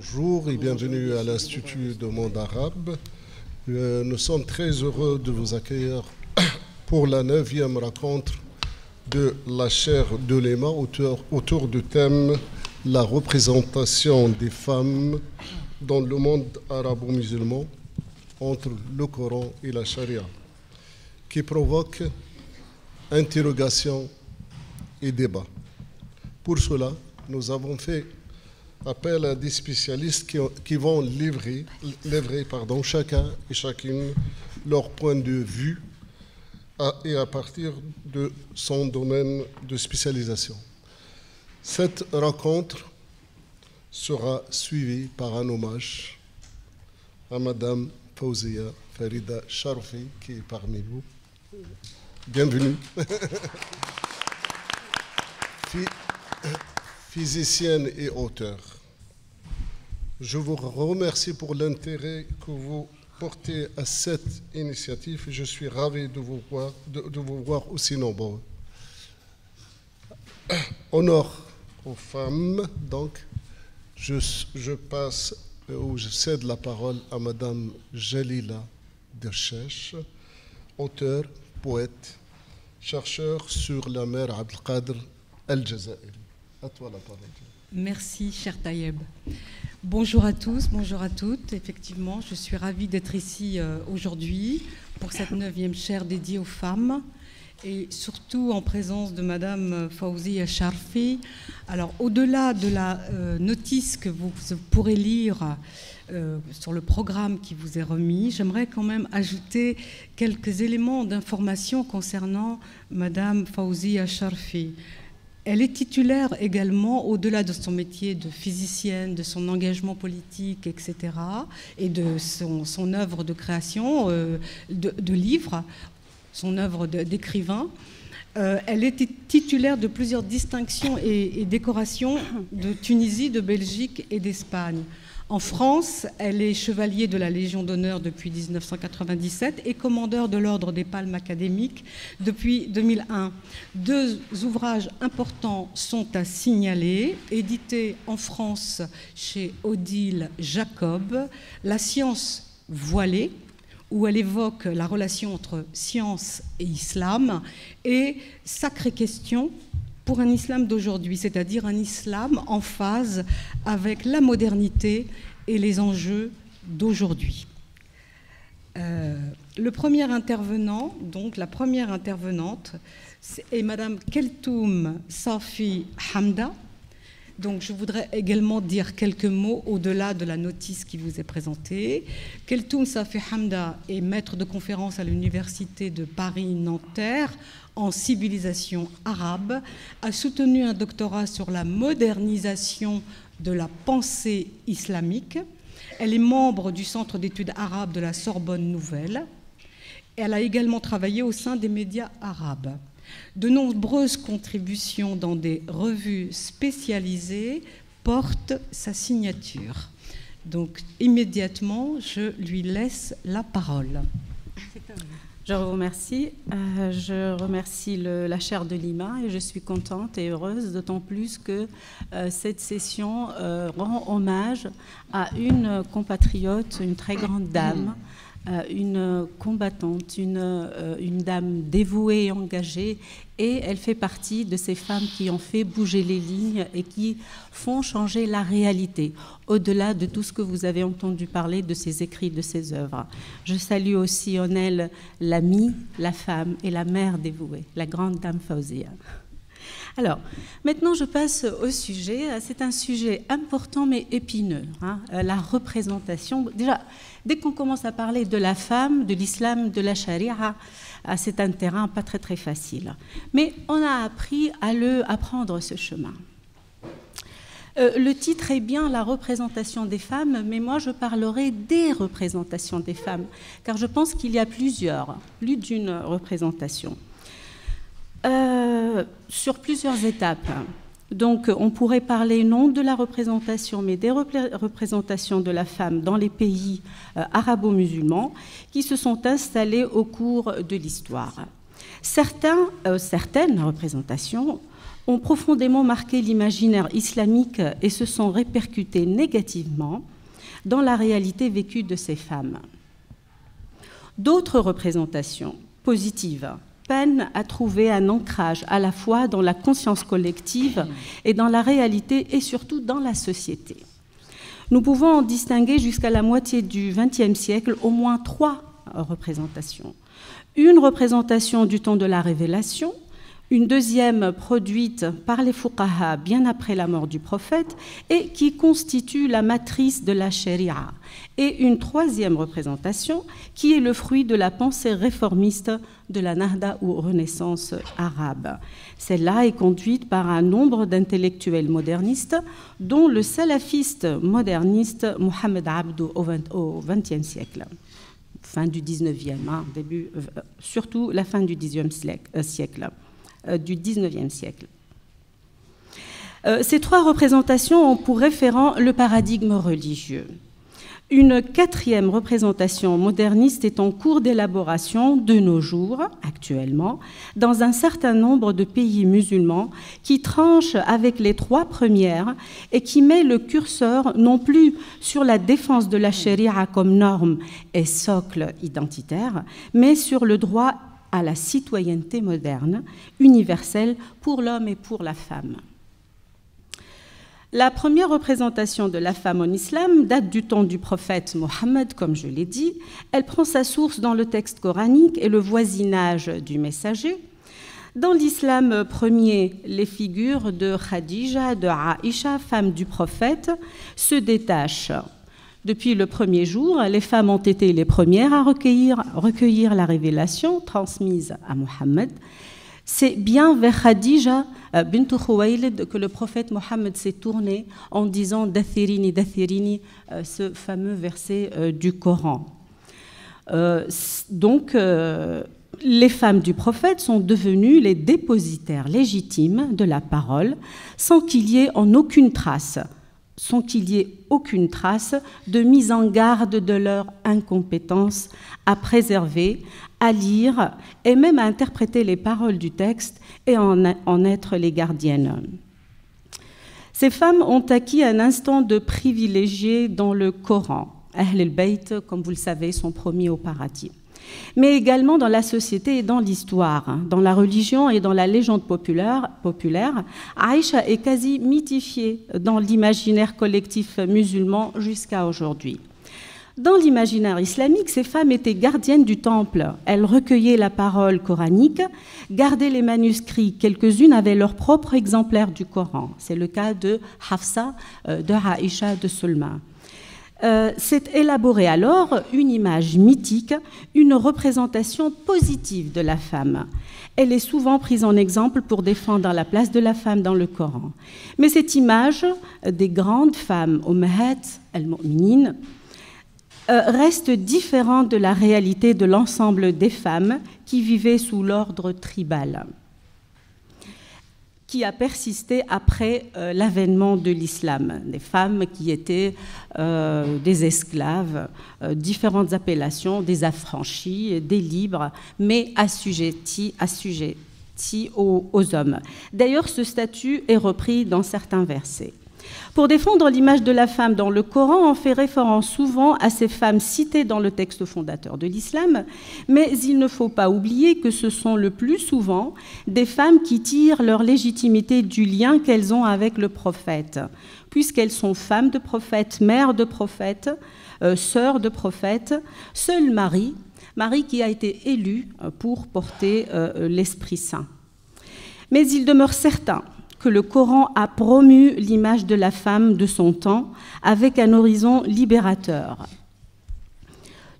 Bonjour et bienvenue à l'Institut du monde arabe. Nous sommes très heureux de vous accueillir pour la 9e rencontre de la chaire de l'EMA autour du thème « La représentation des femmes dans le monde arabo-musulman entre le Coran et la charia » qui provoque interrogation et débat. Pour cela, nous avons fait appel à des spécialistes qui vont livrer chacun et chacune leur point de vue et à partir de son domaine de spécialisation. Cette rencontre sera suivie par un hommage à Madame Fawzia Farida Charfi qui est parmi vous. Bienvenue. Physicienne et auteure. Je vous remercie pour l'intérêt que vous portez à cette initiative et je suis ravi de vous voir aussi nombreux. Honneur aux femmes, donc, je cède la parole à Madame Jalila Derchesh, auteure, poète, chercheur sur la mer Abdelkader Al-Jazairi. À toi la parole. Merci, cher Tayeb. Bonjour à tous, bonjour à toutes. Effectivement, je suis ravie d'être ici aujourd'hui pour cette 9e chaire dédiée aux femmes et surtout en présence de Madame Fawzia Charfi. Alors, au-delà de la notice que vous pourrez lire sur le programme qui vous est remis, j'aimerais quand même ajouter quelques éléments d'information concernant Madame Fawzia Charfi. Elle est titulaire également, au-delà de son métier de physicienne, de son engagement politique, etc., et de son œuvre de création, de livres, son œuvre d'écrivain. Elle est titulaire de plusieurs distinctions et décorations de Tunisie, de Belgique et d'Espagne. En France, elle est chevalier de la Légion d'honneur depuis 1997 et commandeur de l'Ordre des Palmes académiques depuis 2001. 2 ouvrages importants sont à signaler, édités en France chez Odile Jacob, La science voilée, où elle évoque la relation entre science et islam, et Sacrée question pour un islam d'aujourd'hui, c'est-à-dire un islam en phase avec la modernité et les enjeux d'aujourd'hui. Le premier intervenant, donc la première intervenante, est Madame Keltoum Safi Hamda. Donc je voudrais également dire quelques mots au-delà de la notice qui vous est présentée. Keltoum Safi Hamda est maître de conférence à l'Université de Paris-Nanterre en civilisation arabe, a soutenu un doctorat sur la modernisation de la pensée islamique. Elle est membre du Centre d'études arabes de la Sorbonne Nouvelle. Elle a également travaillé au sein des médias arabes. De nombreuses contributions dans des revues spécialisées portent sa signature. Donc immédiatement, je lui laisse la parole. Je vous remercie. Je remercie la chaire de Lima et je suis contente et heureuse, d'autant plus que cette session rend hommage à une compatriote, une très grande dame, une combattante, une dame dévouée et engagée, et elle fait partie de ces femmes qui ont fait bouger les lignes et qui font changer la réalité, au-delà de tout ce que vous avez entendu parler de ses écrits, de ses œuvres. Je salue aussi en elle l'amie, la femme et la mère dévouée, la grande dame Fawzia. Alors, maintenant je passe au sujet. C'est un sujet important mais épineux, hein, la représentation. Déjà, dès qu'on commence à parler de la femme, de l'islam, de la charia, c'est un terrain pas très très facile. Mais on a appris à prendre ce chemin. Le titre est bien la représentation des femmes, mais moi je parlerai des représentations des femmes, car je pense qu'il y a plus d'une représentation. Sur plusieurs étapes. Donc, on pourrait parler non de la représentation, mais des représentations de la femme dans les pays arabo-musulmans qui se sont installés au cours de l'histoire. Certaines représentations ont profondément marqué l'imaginaire islamique et se sont répercutées négativement dans la réalité vécue de ces femmes. D'autres représentations positives peinent à trouver un ancrage à la fois dans la conscience collective et dans la réalité et surtout dans la société. Nous pouvons en distinguer jusqu'à la moitié du XXe siècle au moins 3 représentations. Une représentation du temps de la Révélation, une deuxième produite par les fuqaha bien après la mort du prophète et qui constitue la matrice de la sharia, et une troisième représentation qui est le fruit de la pensée réformiste de la Nahda ou Renaissance arabe. Celle-là est conduite par un nombre d'intellectuels modernistes, dont le salafiste moderniste Mohamed Abdou au XXe siècle. Fin du XIXe, surtout la fin du XIXe siècle. Ces 3 représentations ont pour référent le paradigme religieux. Une 4e représentation moderniste est en cours d'élaboration de nos jours, actuellement, dans un certain nombre de pays musulmans qui tranche avec les 3 premières et qui met le curseur non plus sur la défense de la charia comme norme et socle identitaire, mais sur le droit à la citoyenneté moderne, universelle pour l'homme et pour la femme. La première représentation de la femme en islam date du temps du prophète Mohammed, comme je l'ai dit. Elle prend sa source dans le texte coranique et le voisinage du messager. Dans l'islam premier, les figures de Khadija, de Aïcha, femme du prophète, se détachent. Depuis le premier jour, les femmes ont été les premières à recueillir la révélation transmise à Mohammed. C'est bien vers Khadija bint Khuwaylid que le prophète Mohammed s'est tourné en disant « Dathirini, Dathirini », ce fameux verset du Coran. Donc, les femmes du prophète sont devenues les dépositaires légitimes de la parole sans qu'il y ait aucune trace de mise en garde de leur incompétence à préserver, à lire et même à interpréter les paroles du texte et en être les gardiennes. Ces femmes ont acquis un instant de privilégié dans le Coran. Ahl al-Bayt, comme vous le savez, sont promis au paradis. Mais également dans la société et dans l'histoire, dans la religion et dans la légende populaire, Aïcha est quasi mythifiée dans l'imaginaire collectif musulman jusqu'à aujourd'hui. Dans l'imaginaire islamique, ces femmes étaient gardiennes du temple. Elles recueillaient la parole coranique, gardaient les manuscrits. Quelques-unes avaient leur propre exemplaire du Coran. C'est le cas de Hafsa, de Aïcha, de Sulma. C'est élaboré alors une image mythique, une représentation positive de la femme. Elle est souvent prise en exemple pour défendre la place de la femme dans le Coran. Mais cette image des grandes femmes, Ummahat al-Mu'minin, reste différente de la réalité de l'ensemble des femmes qui vivaient sous l'ordre tribal, qui a persisté après l'avènement de l'islam. Des femmes qui étaient des esclaves, différentes appellations, des affranchis, des libres, mais assujetties aux hommes. D'ailleurs, ce statut est repris dans certains versets. Pour défendre l'image de la femme dans le Coran, on fait référence souvent à ces femmes citées dans le texte fondateur de l'islam, mais il ne faut pas oublier que ce sont le plus souvent des femmes qui tirent leur légitimité du lien qu'elles ont avec le prophète, puisqu'elles sont femmes de prophète, mères de prophète, sœurs de prophète, seul Marie qui a été élue pour porter l'Esprit Saint. Mais il demeure certain que le Coran a promu l'image de la femme de son temps avec un horizon libérateur,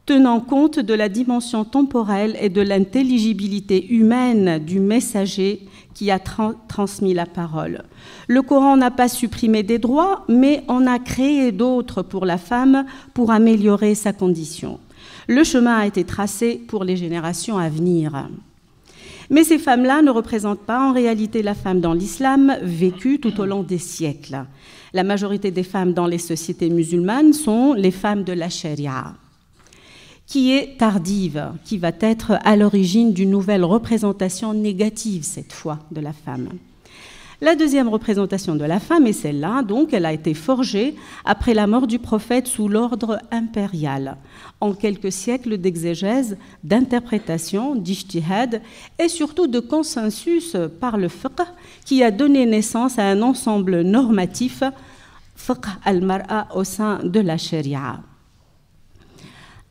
tenant compte de la dimension temporelle et de l'intelligibilité humaine du messager qui a transmis la parole. Le Coran n'a pas supprimé des droits, mais en a créé d'autres pour la femme pour améliorer sa condition. Le chemin a été tracé pour les générations à venir. Mais ces femmes-là ne représentent pas en réalité la femme dans l'islam vécue tout au long des siècles. La majorité des femmes dans les sociétés musulmanes sont les femmes de la charia, qui est tardive, qui va être à l'origine d'une nouvelle représentation négative, cette fois, de la femme. La deuxième représentation de la femme est celle-là, donc elle a été forgée après la mort du prophète sous l'ordre impérial, en quelques siècles d'exégèse, d'interprétation, d'ijtihad et surtout de consensus par le fiqh qui a donné naissance à un ensemble normatif, fiqh al-mar'a au sein de la sharia.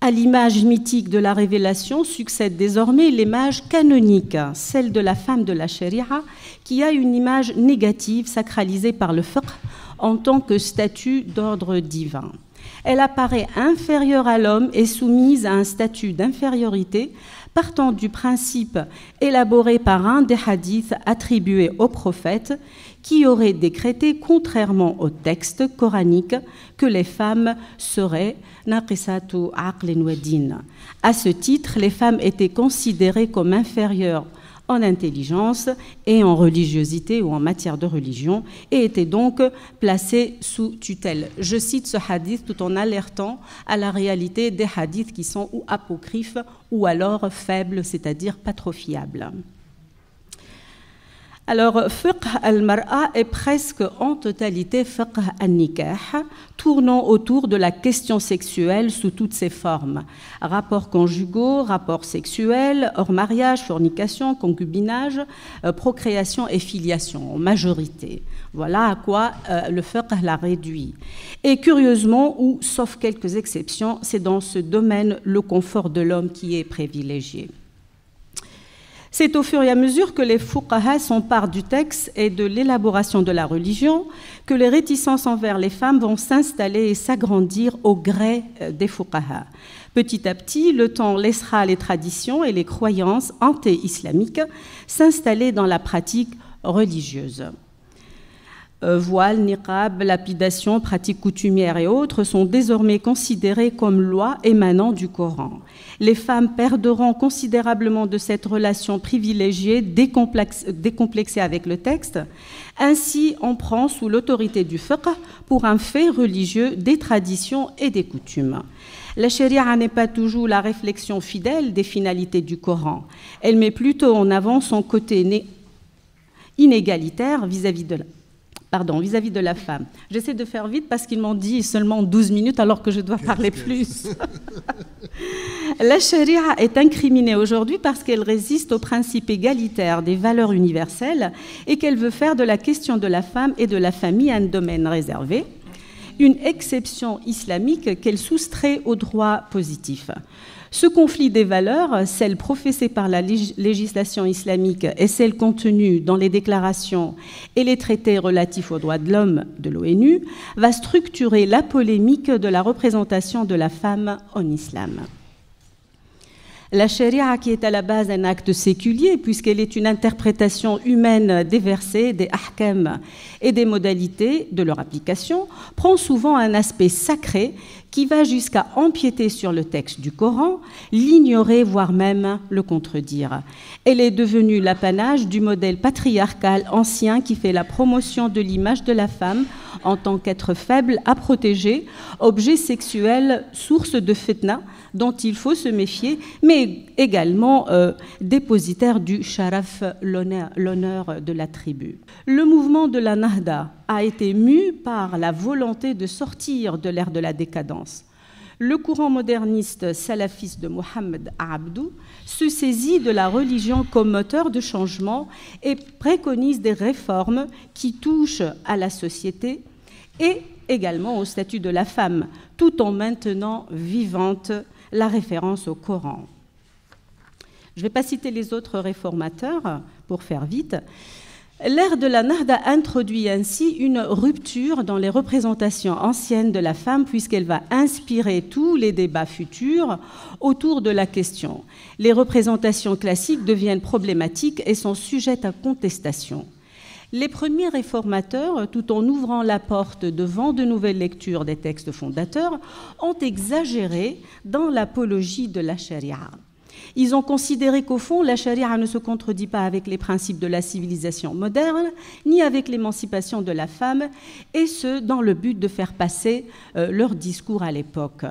À l'image mythique de la révélation succède désormais l'image canonique, celle de la femme de la sharia, qui a une image négative sacralisée par le fiqh en tant que statut d'ordre divin. Elle apparaît inférieure à l'homme et soumise à un statut d'infériorité, partant du principe élaboré par un des hadiths attribués au prophète, qui aurait décrété, contrairement au texte coranique, que les femmes seraient naqisatu aqlin wa din. À ce titre, les femmes étaient considérées comme inférieures en intelligence et en religiosité ou en matière de religion et étaient donc placées sous tutelle. Je cite ce hadith tout en alertant à la réalité des hadiths qui sont ou apocryphes ou alors faibles, c'est-à-dire pas trop fiables. Alors, fiqh al-mar'a est presque en totalité fiqh al-nikah, tournant autour de la question sexuelle sous toutes ses formes. Rapports conjugaux, rapports sexuels, hors mariage, fornication, concubinage, procréation et filiation, en majorité. Voilà à quoi le fiqh l'a réduit. Et curieusement, ou sauf quelques exceptions, c'est dans ce domaine le confort de l'homme qui est privilégié. C'est au fur et à mesure que les fuqaha s'emparent du texte et de l'élaboration de la religion que les réticences envers les femmes vont s'installer et s'agrandir au gré des fuqaha. Petit à petit, le temps laissera les traditions et les croyances anté-islamiques s'installer dans la pratique religieuse. Voile, niqab, lapidation, pratiques coutumières et autres sont désormais considérés comme lois émanant du Coran. Les femmes perdront considérablement de cette relation privilégiée, décomplexée avec le texte. Ainsi, on prend sous l'autorité du fiqh pour un fait religieux des traditions et des coutumes. La sharia n'est pas toujours la réflexion fidèle des finalités du Coran. Elle met plutôt en avant son côté inégalitaire vis-à-vis de la femme. J'essaie de faire vite parce qu'ils m'ont dit seulement 12 minutes alors que je dois parler plus. La charia est incriminée aujourd'hui parce qu'elle résiste au principe égalitaire des valeurs universelles et qu'elle veut faire de la question de la femme et de la famille un domaine réservé, une exception islamique qu'elle soustrait au droit positif. Ce conflit des valeurs, celle professée par la législation islamique et celle contenue dans les déclarations et les traités relatifs aux droits de l'homme de l'ONU, va structurer la polémique de la représentation de la femme en islam. La charia, qui est à la base un acte séculier, puisqu'elle est une interprétation humaine des versets, des ahkam et des modalités de leur application, prend souvent un aspect sacré qui va jusqu'à empiéter sur le texte du Coran, l'ignorer, voire même le contredire. Elle est devenue l'apanage du modèle patriarcal ancien qui fait la promotion de l'image de la femme en tant qu'être faible à protéger, objet sexuel, source de fitna, dont il faut se méfier, mais également dépositaire du sharaf, l'honneur de la tribu. Le mouvement de la Nahda a été mu par la volonté de sortir de l'ère de la décadence. Le courant moderniste salafiste de Mohamed Abdou se saisit de la religion comme moteur de changement et préconise des réformes qui touchent à la société et également au statut de la femme, tout en maintenant vivante la référence au Coran. Je ne vais pas citer les autres réformateurs pour faire vite. L'ère de la Nahda introduit ainsi une rupture dans les représentations anciennes de la femme puisqu'elle va inspirer tous les débats futurs autour de la question. Les représentations classiques deviennent problématiques et sont sujettes à contestation. Les premiers réformateurs, tout en ouvrant la porte devant de nouvelles lectures des textes fondateurs, ont exagéré dans l'apologie de la charia. Ils ont considéré qu'au fond, la charia ne se contredit pas avec les principes de la civilisation moderne, ni avec l'émancipation de la femme, et ce, dans le but de faire passer leur discours à l'époque.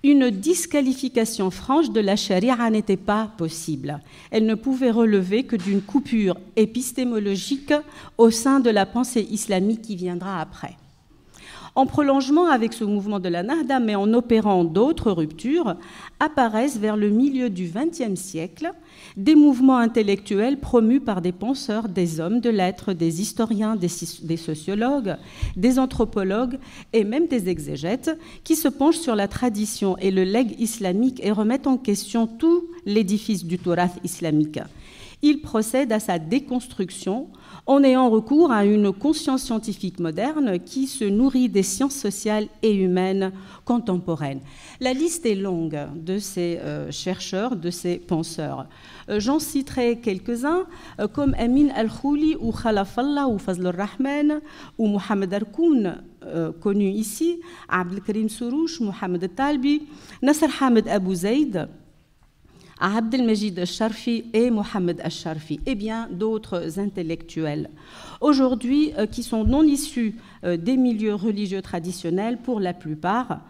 une disqualification franche de la charia n'était pas possible. Elle ne pouvait relever que d'une coupure épistémologique au sein de la pensée islamique qui viendra après. En prolongement avec ce mouvement de la Nahda, mais en opérant d'autres ruptures, apparaissent vers le milieu du XXe siècle des mouvements intellectuels promus par des penseurs, des hommes de lettres, des historiens, des sociologues, des anthropologues et même des exégètes qui se penchent sur la tradition et le legs islamique et remettent en question tout l'édifice du Turath islamique. Ils procèdent à sa déconstruction en ayant recours à une conscience scientifique moderne qui se nourrit des sciences sociales et humaines contemporaines. La liste est longue de ces chercheurs, de ces penseurs. J'en citerai quelques-uns, comme Amin Al-Khouli ou Khalafallah ou Fazl Rahman ou Mohamed Arkoun, connu ici, Abdelkarim Sourouch, Mohamed Talbi, Nasser Hamed Abou Zaid, Abdelmajid Al-Sharfi et Mohamed Al-Sharfi, et bien d'autres intellectuels, aujourd'hui qui sont non issus des milieux religieux traditionnels pour la plupart.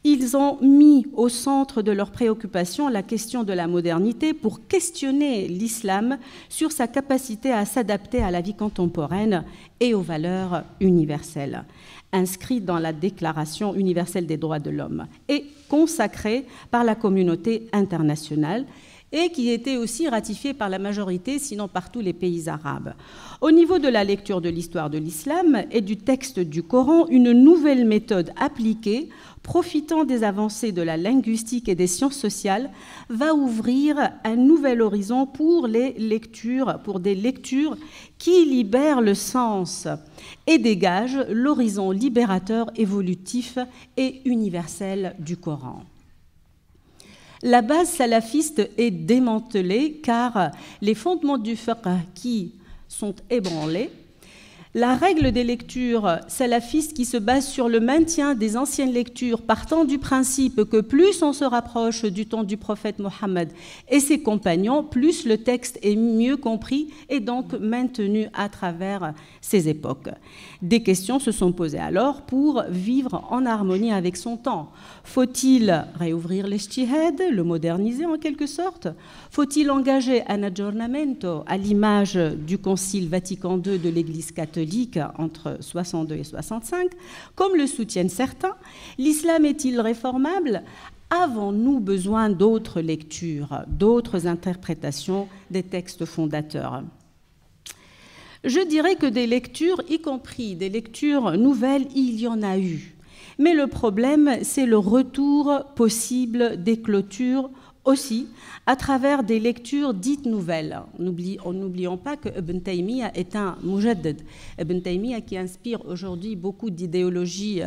Ils ont mis au centre de leurs préoccupations la question de la modernité pour questionner l'islam sur sa capacité à s'adapter à la vie contemporaine et aux valeurs universelles, inscrites dans la Déclaration universelle des droits de l'homme et consacrée par la communauté internationale et qui était aussi ratifiée par la majorité, sinon par tous les pays arabes. Au niveau de la lecture de l'histoire de l'islam et du texte du Coran, une nouvelle méthode appliquée, profitant des avancées de la linguistique et des sciences sociales, va ouvrir un nouvel horizon pour des lectures qui libèrent le sens et dégagent l'horizon libérateur, évolutif et universel du Coran. La base salafiste est démantelée car les fondements du fiqh qui sont ébranlés, la règle des lectures salafistes qui se base sur le maintien des anciennes lectures partant du principe que plus on se rapproche du temps du prophète Mohammed et ses compagnons, plus le texte est mieux compris et donc maintenu à travers ces époques. Des questions se sont posées alors pour vivre en harmonie avec son temps. Faut-il réouvrir l'ijtihad, le moderniser en quelque sorte? Faut-il engager un aggiornamento à l'image du Concile Vatican II de l'Église catholique entre 62 et 65? Comme le soutiennent certains, l'islam est-il réformable? Avons-nous besoin d'autres lectures, d'autres interprétations des textes fondateurs? Je dirais que des lectures, y compris des lectures nouvelles, il y en a eu. Mais le problème, c'est le retour possible des clôtures aussi à travers des lectures dites nouvelles. N'oublions pas que Ibn Taymiyyah est un mujaddid. Ibn Taymiyyah qui inspire aujourd'hui beaucoup d'idéologies,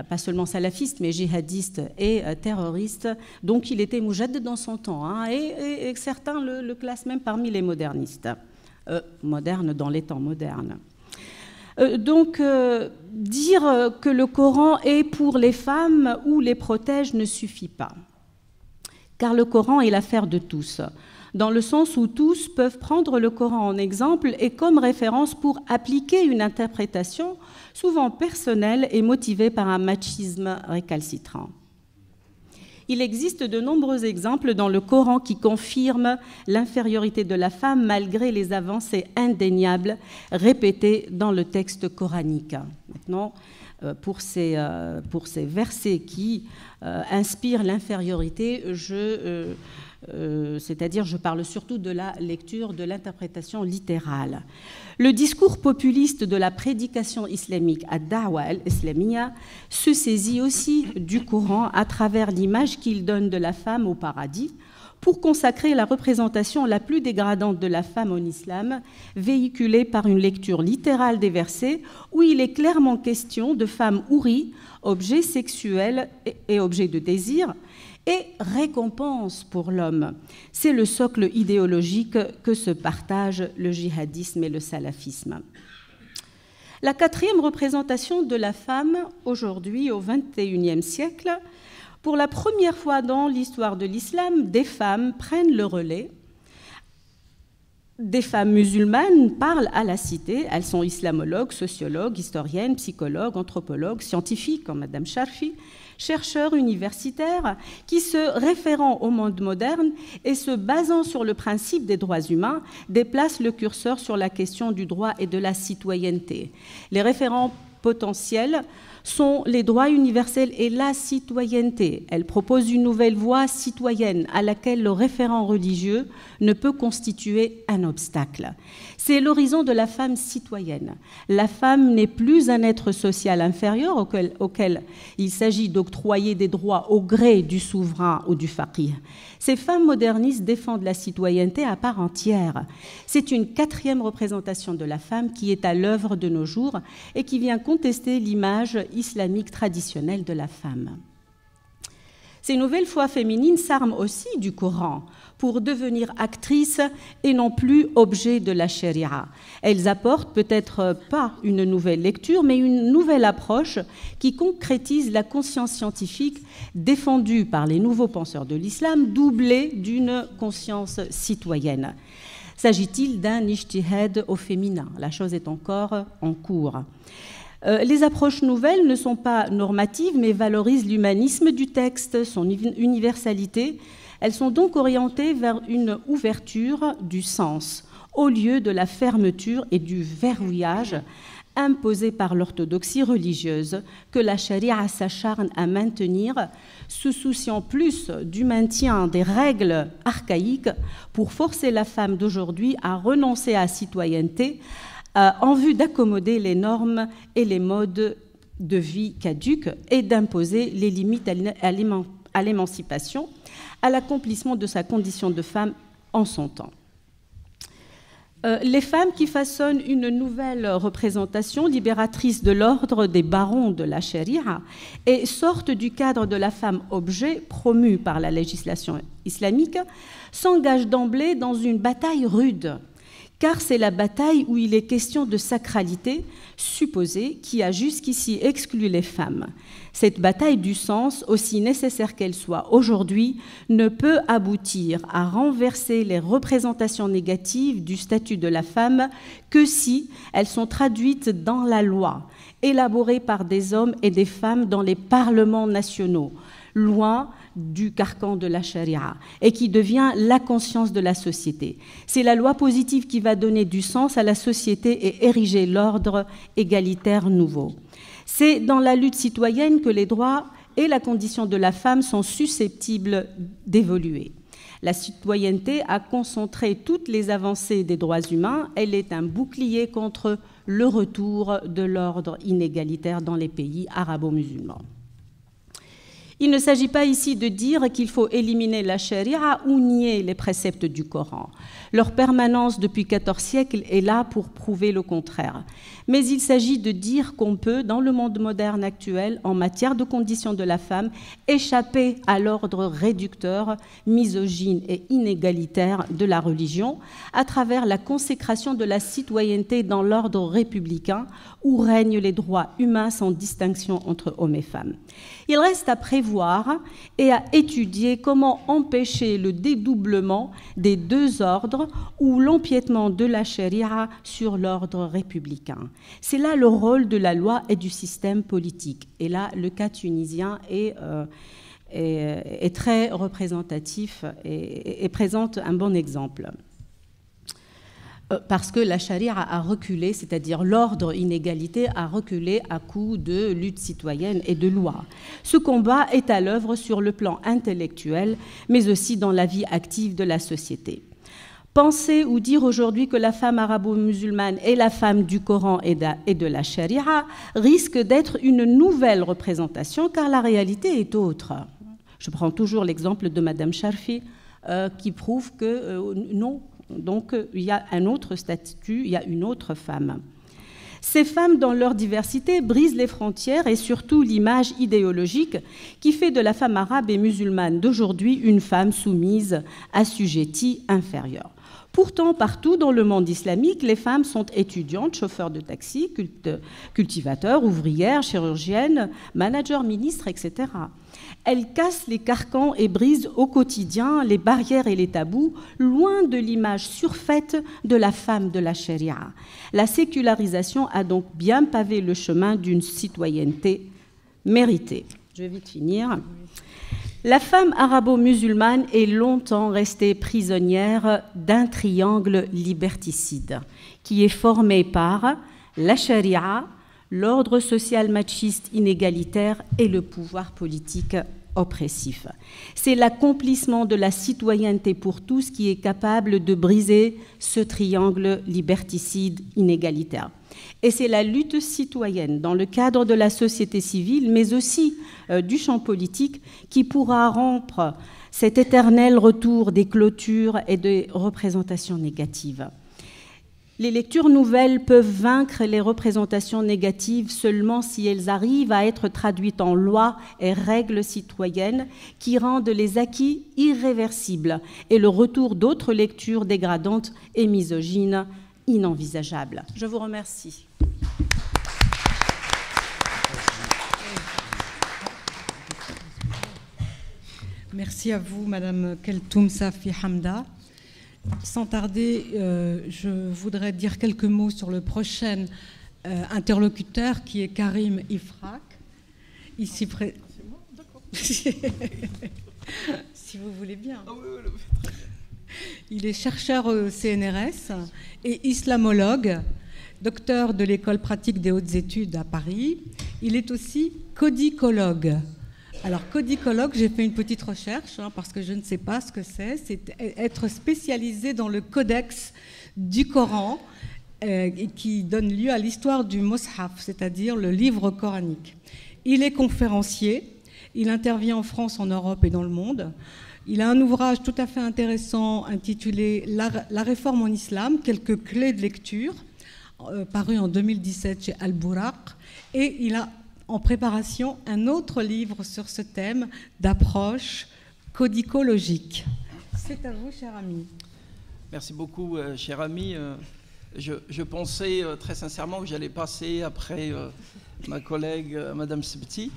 pas seulement salafistes, mais djihadistes et terroristes. Donc il était mujaddid dans son temps, et certains le classent même parmi les modernistes. Modernes dans les temps modernes. Donc, dire que le Coran est pour les femmes ou les protège ne suffit pas. Car le Coran est l'affaire de tous, dans le sens où tous peuvent prendre le Coran en exemple et comme référence pour appliquer une interprétation souvent personnelle et motivée par un machisme récalcitrant. Il existe de nombreux exemples dans le Coran qui confirment l'infériorité de la femme malgré les avancées indéniables répétées dans le texte coranique. Maintenant, pour ces versets qui inspirent l'infériorité, c'est-à-dire je parle surtout de la lecture, de l'interprétation littérale. Le discours populiste de la prédication islamique, ad-da'wa al-islamiyya, se saisit aussi du Coran à travers l'image qu'il donne de la femme au paradis pour consacrer la représentation la plus dégradante de la femme en islam, véhiculée par une lecture littérale des versets où il est clairement question de femmes houris, objets sexuels et objets de désir, et récompense pour l'homme. C'est le socle idéologique que se partagent le djihadisme et le salafisme. La quatrième représentation de la femme aujourd'hui au XXIe siècle, pour la première fois dans l'histoire de l'islam, des femmes prennent le relais. Des femmes musulmanes parlent à la cité, elles sont islamologues, sociologues, historiennes, psychologues, anthropologues, scientifiques comme Madame Sharfi, chercheur universitaire qui, se référant au monde moderne et se basant sur le principe des droits humains, déplace le curseur sur la question du droit et de la citoyenneté. Les référents potentiels sont les droits universels et la citoyenneté. Elle propose une nouvelle voie citoyenne à laquelle le référent religieux ne peut constituer un obstacle. C'est l'horizon de la femme citoyenne. La femme n'est plus un être social inférieur auquel il s'agit d'octroyer des droits au gré du souverain ou du faqih. Ces femmes modernistes défendent la citoyenneté à part entière. C'est une quatrième représentation de la femme qui est à l'œuvre de nos jours et qui vient contester l'image islamique traditionnelle de la femme. Ces nouvelles foi féminines s'arment aussi du Coran pour devenir actrices et non plus objet de la charia. Elles apportent peut-être pas une nouvelle lecture, mais une nouvelle approche qui concrétise la conscience scientifique défendue par les nouveaux penseurs de l'islam, doublée d'une conscience citoyenne. S'agit-il d'un ijtihad au féminin? La chose est encore en cours. Les approches nouvelles ne sont pas normatives, mais valorisent l'humanisme du texte, son universalité. Elles sont donc orientées vers une ouverture du sens, au lieu de la fermeture et du verrouillage imposés par l'orthodoxie religieuse, que la charia s'acharne à maintenir, se souciant plus du maintien des règles archaïques pour forcer la femme d'aujourd'hui à renoncer à la citoyenneté, en vue d'accommoder les normes et les modes de vie caducs et d'imposer les limites à l'émancipation, à l'accomplissement de sa condition de femme en son temps. Les femmes qui façonnent une nouvelle représentation libératrice de l'ordre des barons de la charia et sortent du cadre de la femme objet promu par la législation islamique s'engagent d'emblée dans une bataille rude, car c'est la bataille où il est question de sacralité supposée qui a jusqu'ici exclu les femmes. Cette bataille du sens, aussi nécessaire qu'elle soit aujourd'hui, ne peut aboutir à renverser les représentations négatives du statut de la femme que si elles sont traduites dans la loi, élaborée par des hommes et des femmes dans les parlements nationaux, loin du carcan de la charia, et qui devient la conscience de la société. C'est la loi positive qui va donner du sens à la société et ériger l'ordre égalitaire nouveau. C'est dans la lutte citoyenne que les droits et la condition de la femme sont susceptibles d'évoluer. La citoyenneté a concentré toutes les avancées des droits humains. Elle est un bouclier contre le retour de l'ordre inégalitaire dans les pays arabo-musulmans. Il ne s'agit pas ici de dire qu'il faut éliminer la charia ou nier les préceptes du Coran. Leur permanence depuis 14 siècles est là pour prouver le contraire. Mais il s'agit de dire qu'on peut, dans le monde moderne actuel, en matière de conditions de la femme, échapper à l'ordre réducteur, misogyne et inégalitaire de la religion à travers la consécration de la citoyenneté dans l'ordre républicain où règnent les droits humains sans distinction entre hommes et femmes. Il reste à prévoir et à étudier comment empêcher le dédoublement des deux ordres ou l'empiètement de la charia sur l'ordre républicain. C'est là le rôle de la loi et du système politique. Et là, le cas tunisien est très représentatif et présente un bon exemple. Parce que la charia a reculé, c'est-à-dire l'ordre inégalité a reculé à coup de lutte citoyenne et de loi. Ce combat est à l'œuvre sur le plan intellectuel, mais aussi dans la vie active de la société. Penser ou dire aujourd'hui que la femme arabo-musulmane est la femme du Coran et de la charia risque d'être une nouvelle représentation, car la réalité est autre. Je prends toujours l'exemple de Madame Charfi, qui prouve que non. Donc, il y a un autre statut, il y a une autre femme. Ces femmes, dans leur diversité, brisent les frontières et surtout l'image idéologique qui fait de la femme arabe et musulmane d'aujourd'hui une femme soumise, assujettie, inférieure. Pourtant, partout dans le monde islamique, les femmes sont étudiantes, chauffeurs de taxi, cultivateurs, ouvrières, chirurgiennes, managers, ministres, etc. Elles cassent les carcans et brisent au quotidien les barrières et les tabous, loin de l'image surfaite de la femme de la charia. La sécularisation a donc bien pavé le chemin d'une citoyenneté méritée. Je vais vite finir. La femme arabo-musulmane est longtemps restée prisonnière d'un triangle liberticide qui est formé par la charia, l'ordre social machiste inégalitaire et le pouvoir politique oppressif. C'est l'accomplissement de la citoyenneté pour tous qui est capable de briser ce triangle liberticide inégalitaire. Et c'est la lutte citoyenne dans le cadre de la société civile, mais aussi du champ politique, qui pourra rompre cet éternel retour des clôtures et des représentations négatives. Les lectures nouvelles peuvent vaincre les représentations négatives seulement si elles arrivent à être traduites en lois et règles citoyennes qui rendent les acquis irréversibles et le retour d'autres lectures dégradantes et misogynes inenvisageables. Je vous remercie. Merci à vous, Madame Keltoum Safi Hamda. Sans tarder, je voudrais dire quelques mots sur le prochain interlocuteur qui est Karim Ifrak. Ici près. Si vous voulez bien. Il est chercheur au CNRS et islamologue, docteur de l'école pratique des hautes études à Paris. Il est aussi codicologue. Alors, codicologue, j'ai fait une petite recherche, parce que je ne sais pas ce que c'est. C'est être spécialisé dans le codex du Coran qui donne lieu à l'histoire du Mus'haf, c'est-à-dire le livre coranique. Il est conférencier, il intervient en France, en Europe et dans le monde. Il a un ouvrage tout à fait intéressant intitulé « La réforme en islam, quelques clés de lecture », paru en 2017 chez Al-Buraq, et il a en préparation un autre livre sur ce thème d'approche codicologique. C'est à vous, cher ami. Merci beaucoup, cher ami. Je pensais très sincèrement que j'allais passer après ma collègue Madame Sebti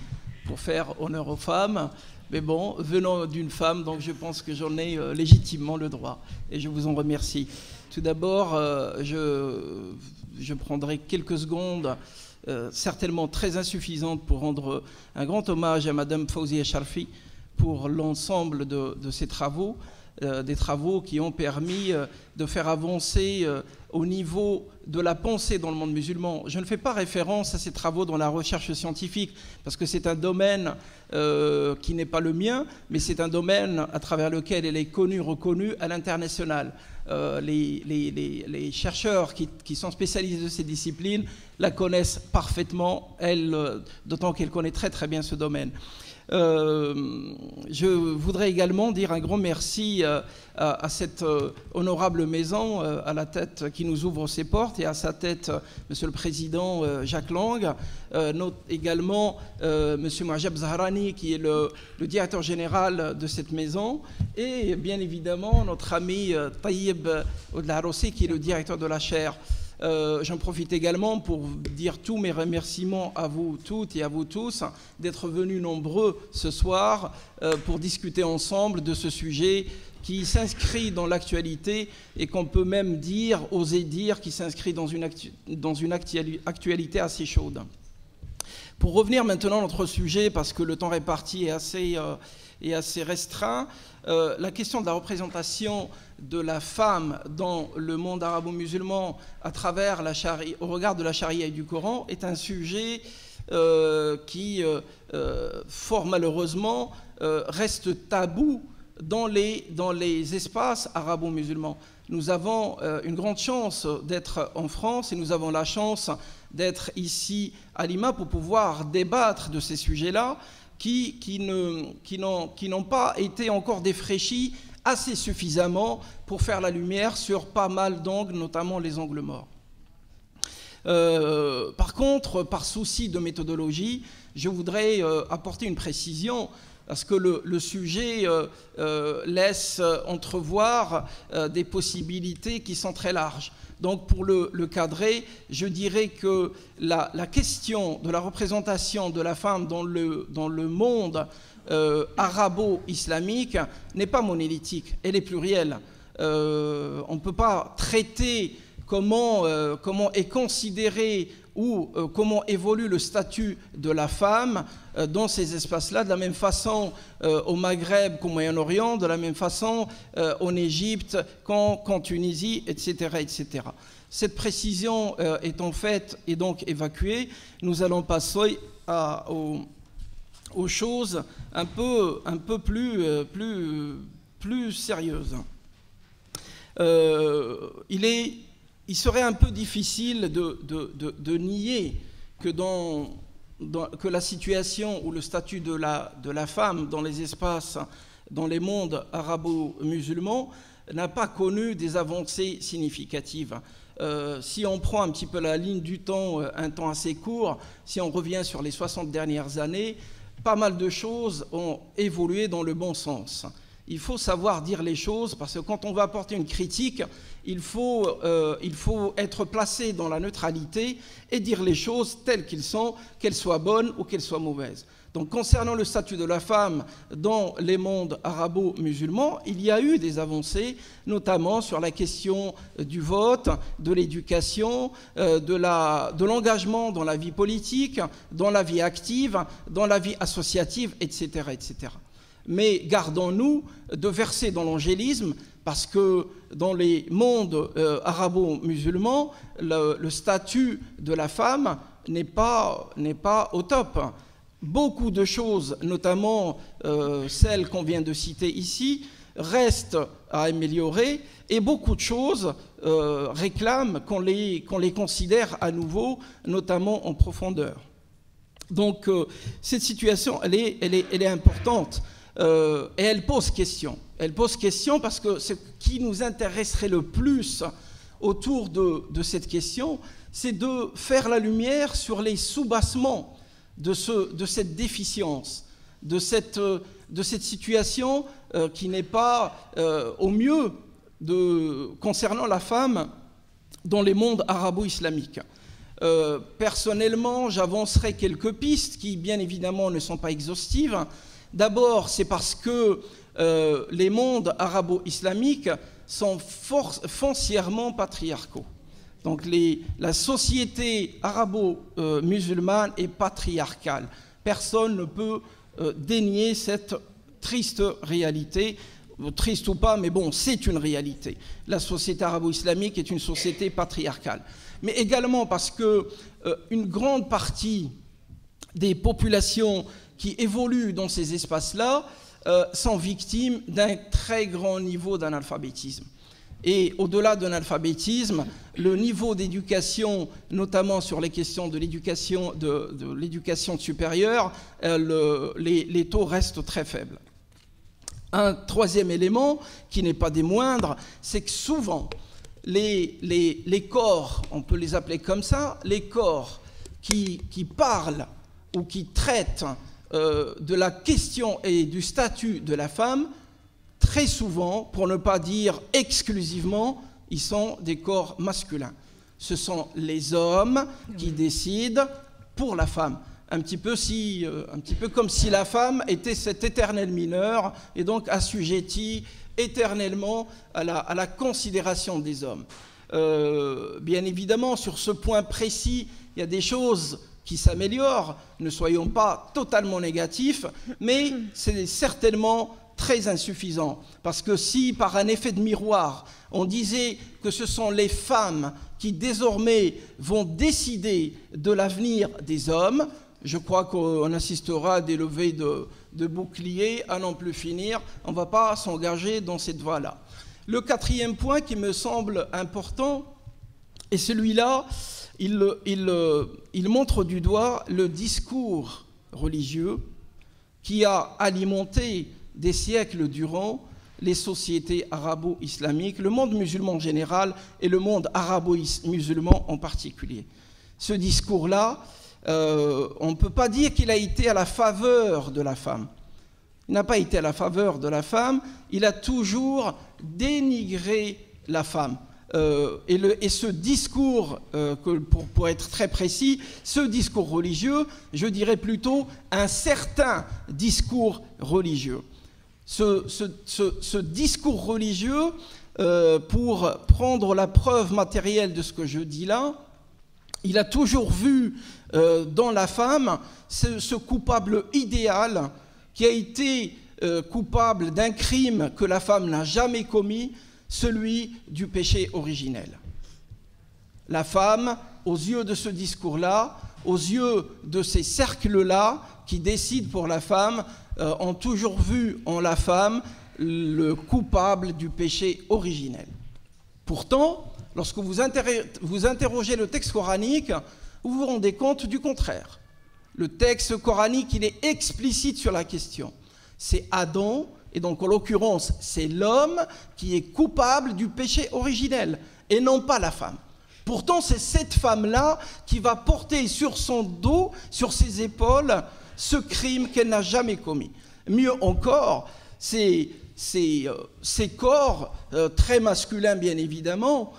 pour faire honneur aux femmes. Mais bon, venant d'une femme, donc je pense que j'en ai légitimement le droit. Et je vous en remercie. Tout d'abord, je prendrai quelques secondes certainement très insuffisante pour rendre un grand hommage à Madame Fawzia Sharfi pour l'ensemble de ses travaux, des travaux qui ont permis de faire avancer au niveau de la pensée dans le monde musulman. Je ne fais pas référence à ces travaux dans la recherche scientifique, parce que c'est un domaine qui n'est pas le mien, mais c'est un domaine à travers lequel elle est connue, reconnue à l'international. Les chercheurs qui sont spécialisés de ces disciplines la connaissent parfaitement, d'autant qu'elle connaît très très bien ce domaine. Je voudrais également dire un grand merci à cette honorable maison à la tête qui nous ouvre ses portes et à sa tête Monsieur le Président Jacques Lang, également Monsieur Mouajab Zahrani qui est le directeur général de cette maison et bien évidemment notre ami Taïeb Oudlarossi qui est le directeur de la chaire. J'en profite également pour dire tous mes remerciements à vous toutes et à vous tous d'être venus nombreux ce soir pour discuter ensemble de ce sujet qui s'inscrit dans l'actualité et qu'on peut même dire, oser dire, qui s'inscrit dans une actualité assez chaude. Pour revenir maintenant à notre sujet, parce que le temps réparti est assez restreint, la question de la représentation de la femme dans le monde arabo-musulman à travers la charia, au regard de la charia et du Coran est un sujet qui, fort malheureusement, reste tabou dans les espaces arabo-musulmans. Nous avons une grande chance d'être en France et nous avons la chance d'être ici à Lima pour pouvoir débattre de ces sujets-là qui n'ont pas été encore défraîchis assez suffisamment pour faire la lumière sur pas mal d'angles, notamment les angles morts. Par contre, par souci de méthodologie, je voudrais apporter une précision parce que le sujet laisse entrevoir des possibilités qui sont très larges. Donc pour le cadrer, je dirais que la question de la représentation de la femme dans le monde arabo-islamique n'est pas monolithique, elle est plurielle. On ne peut pas traiter comment est considéré ou comment évolue le statut de la femme dans ces espaces-là, de la même façon au Maghreb qu'au Moyen-Orient, de la même façon en Égypte qu'en Tunisie, etc., etc. Cette précision étant faite et donc évacuée, nous allons passer aux choses un peu plus sérieuses. Il serait un peu difficile de nier que la situation ou le statut de la femme dans les espaces, dans les mondes arabo-musulmans, n'a pas connu des avancées significatives. Si on prend un petit peu la ligne du temps, un temps assez court, si on revient sur les 60 dernières années, pas mal de choses ont évolué dans le bon sens. Il faut savoir dire les choses, parce que quand on va apporter une critique, il faut être placé dans la neutralité et dire les choses telles qu'elles sont, qu'elles soient bonnes ou qu'elles soient mauvaises. Donc, concernant le statut de la femme dans les mondes arabo-musulmans, il y a eu des avancées, notamment sur la question du vote, de l'éducation, de l'engagement dans la vie politique, dans la vie active, dans la vie associative, etc., etc. Mais gardons-nous de verser dans l'angélisme, parce que dans les mondes arabo-musulmans, le statut de la femme n'est pas au top. Beaucoup de choses, notamment celles qu'on vient de citer ici, restent à améliorer, et beaucoup de choses réclament qu'on les considère à nouveau, notamment en profondeur. Donc cette situation, elle est importante. Et elle pose question. Elle pose question parce que ce qui nous intéresserait le plus autour de cette question, c'est de faire la lumière sur les soubassements de cette déficience, de cette situation qui n'est pas au mieux concernant la femme dans les mondes arabo-islamiques. Personnellement, j'avancerai quelques pistes qui, bien évidemment, ne sont pas exhaustives. D'abord, c'est parce que les mondes arabo-islamiques sont foncièrement patriarcaux. Donc la société arabo-musulmane est patriarcale. Personne ne peut dénier cette triste réalité. Triste ou pas, mais bon, c'est une réalité. La société arabo-islamique est une société patriarcale. Mais également parce qu'une grande partie des populations qui évoluent dans ces espaces-là sont victimes d'un très grand niveau d'analphabétisme. Et au-delà de l'analphabétisme, le niveau d'éducation, notamment sur les questions de l'éducation supérieure, les taux restent très faibles. Un troisième élément, qui n'est pas des moindres, c'est que souvent, les corps, on peut les appeler comme ça, les corps qui parlent ou qui traitent de la question et du statut de la femme, très souvent, pour ne pas dire exclusivement, ils sont des corps masculins. Ce sont les hommes qui décident pour la femme. Un petit peu comme si la femme était cet éternel mineur et donc assujettie éternellement à la considération des hommes. Bien évidemment, sur ce point précis, il y a des choses qui s'améliorent, ne soyons pas totalement négatifs, mais c'est certainement très insuffisant. Parce que si, par un effet de miroir, on disait que ce sont les femmes qui désormais vont décider de l'avenir des hommes, je crois qu'on assistera à des levées de boucliers à n'en plus finir. On ne va pas s'engager dans cette voie-là. Le quatrième point qui me semble important, et celui-là, il montre du doigt le discours religieux qui a alimenté des siècles durant les sociétés arabo-islamiques, le monde musulman en général et le monde arabo-musulman en particulier. Ce discours-là, on ne peut pas dire qu'il a été à la faveur de la femme. Il n'a pas été à la faveur de la femme, il a toujours dénigré la femme. Et ce discours, pour être très précis, ce discours religieux, je dirais plutôt un certain discours religieux. Ce discours religieux pour prendre la preuve matérielle de ce que je dis là, il a toujours vu dans la femme ce coupable idéal qui a été coupable d'un crime que la femme n'a jamais commis, celui du péché originel. La femme, aux yeux de ce discours-là, aux yeux de ces cercles-là qui décident pour la femme, ont toujours vu en la femme le coupable du péché originel. Pourtant, lorsque vous interrogez le texte coranique, vous vous rendez compte du contraire. Le texte coranique, il est explicite sur la question. C'est Adam, et donc en l'occurrence, c'est l'homme qui est coupable du péché originel, et non pas la femme. Pourtant, c'est cette femme-là qui va porter sur son dos, sur ses épaules, ce crime qu'elle n'a jamais commis. Mieux encore, ces corps, très masculins bien évidemment,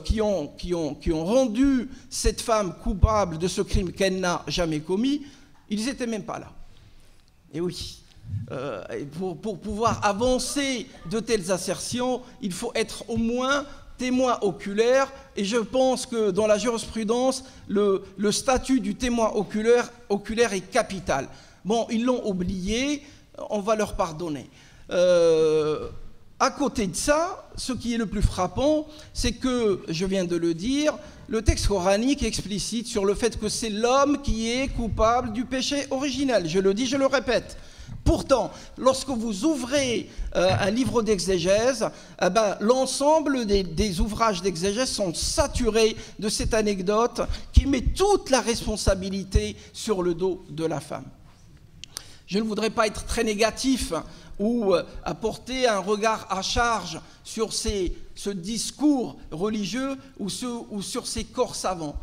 qui ont rendu cette femme coupable de ce crime qu'elle n'a jamais commis, ils n'étaient même pas là. Et oui, pour pouvoir avancer de telles assertions, il faut être au moins témoin oculaire, et je pense que dans la jurisprudence, le statut du témoin oculaire est capital. Bon, ils l'ont oublié, on va leur pardonner. À côté de ça, ce qui est le plus frappant, c'est que, je viens de le dire, le texte coranique explicite sur le fait que c'est l'homme qui est coupable du péché originel. Je le dis, je le répète. Pourtant, lorsque vous ouvrez un livre d'exégèse, l'ensemble des ouvrages d'exégèse sont saturés de cette anecdote qui met toute la responsabilité sur le dos de la femme. Je ne voudrais pas être très négatif ou apporter un regard à charge sur ce discours religieux ou sur ces corps savants,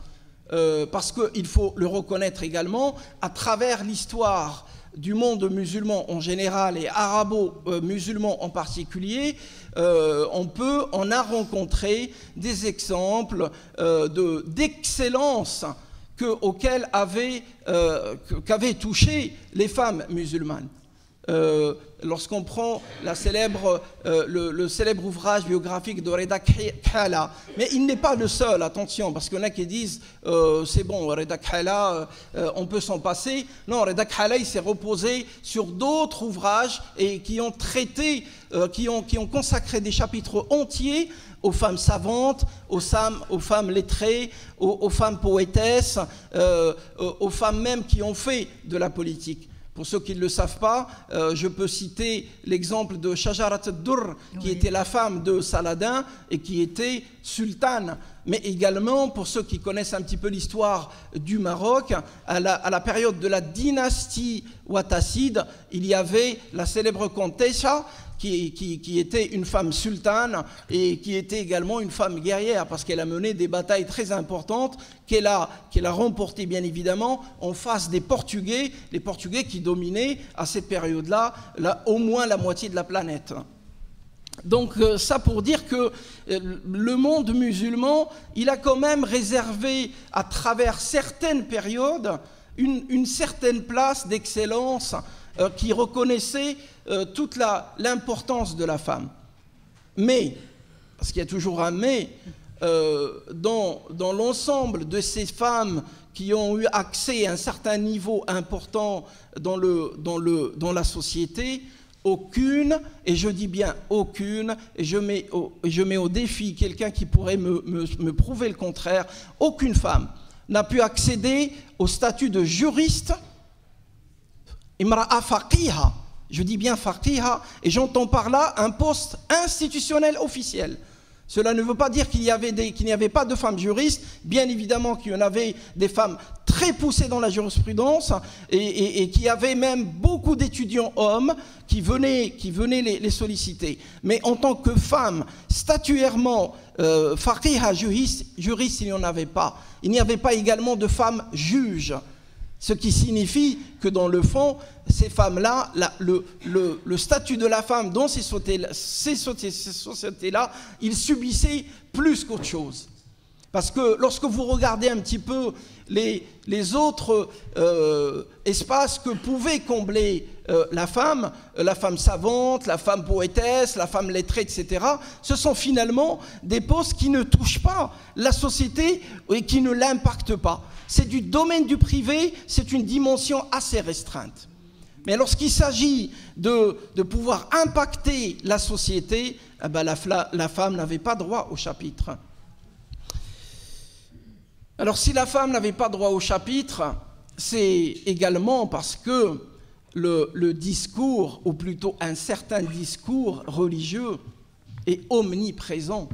parce qu'il faut le reconnaître également, à travers l'histoire du monde musulman en général et arabo-musulman en particulier, on a rencontré des exemples d'excellence qu'avaient touché les femmes musulmanes. Lorsqu'on prend le célèbre ouvrage biographique de Reda Khala, mais il n'est pas le seul, attention, parce qu'il y en a qui disent c'est bon, Reda Khala, on peut s'en passer. Non, Reda Khala, il s'est reposé sur d'autres ouvrages et qui ont traité, qui ont consacré des chapitres entiers aux femmes savantes, aux femmes lettrées, aux femmes poétesses, aux femmes même qui ont fait de la politique. Pour ceux qui ne le savent pas, je peux citer l'exemple de Shajarat ad-Durr, qui était la femme de Saladin et qui était sultane. Mais également, pour ceux qui connaissent un petit peu l'histoire du Maroc, à la période de la dynastie ouattacide, il y avait la célèbre comtesse qui était une femme sultane et qui était également une femme guerrière, parce qu'elle a mené des batailles très importantes qu'elle a remportées bien évidemment en face des Portugais, les Portugais qui dominaient à cette période-là au moins la moitié de la planète. Donc ça pour dire que le monde musulman, il a quand même réservé à travers certaines périodes une certaine place d'excellence qui reconnaissait toute l'importance de la femme. Mais, parce qu'il y a toujours un mais, dans l'ensemble de ces femmes qui ont eu accès à un certain niveau important dans la société, aucune, et je dis bien aucune, et je mets au défi quelqu'un qui pourrait me prouver le contraire, aucune femme n'a pu accéder au statut de juriste, imra'a faqiha, je dis bien faqiha, et j'entends par là un poste institutionnel officiel. Cela ne veut pas dire qu'il n'y avait pas de femmes juristes, bien évidemment qu'il y en avait des femmes très poussées dans la jurisprudence et qui avaient même beaucoup d'étudiants hommes qui venaient les solliciter. Mais en tant que femme, statuairement, faqiha, juriste, il n'y en avait pas. Il n'y avait pas également de femmes juges. Ce qui signifie que dans le fond, ces femmes-là, le statut de la femme dans ces sociétés-là, ils subissaient plus qu'autre chose. Parce que lorsque vous regardez un petit peu les autres espaces que pouvait combler la femme savante, la femme poétesse, la femme lettrée, etc., ce sont finalement des postes qui ne touchent pas la société et qui ne l'impactent pas. C'est du domaine du privé, c'est une dimension assez restreinte. Mais lorsqu'il s'agit de pouvoir impacter la société, eh ben la femme n'avait pas droit au chapitre. Alors si la femme n'avait pas droit au chapitre, c'est également parce que le discours, ou plutôt un certain discours religieux, est omniprésent.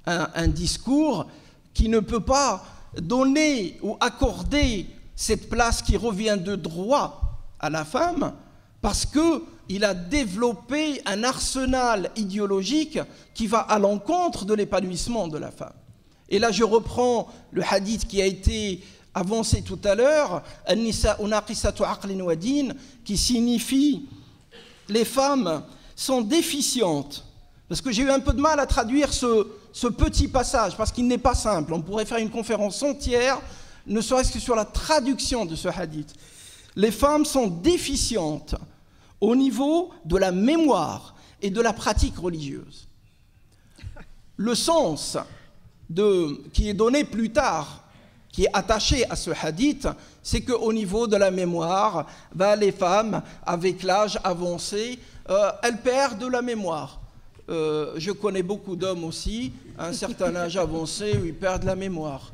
Un discours qui ne peut pas donner ou accorder cette place qui revient de droit à la femme, parce qu'il a développé un arsenal idéologique qui va à l'encontre de l'épanouissement de la femme. Et là, je reprends le hadith qui a été avancé tout à l'heure, qui signifie les femmes sont déficientes. Parce que j'ai eu un peu de mal à traduire ce petit passage, parce qu'il n'est pas simple. On pourrait faire une conférence entière, ne serait-ce que sur la traduction de ce hadith. Les femmes sont déficientes au niveau de la mémoire et de la pratique religieuse. Le sens qui est donné plus tard, qui est attaché à ce hadith, c'est qu'au niveau de la mémoire, les femmes, avec l'âge avancé, elles perdent de la mémoire. Je connais beaucoup d'hommes aussi, à un certain âge avancé, où ils perdent la mémoire.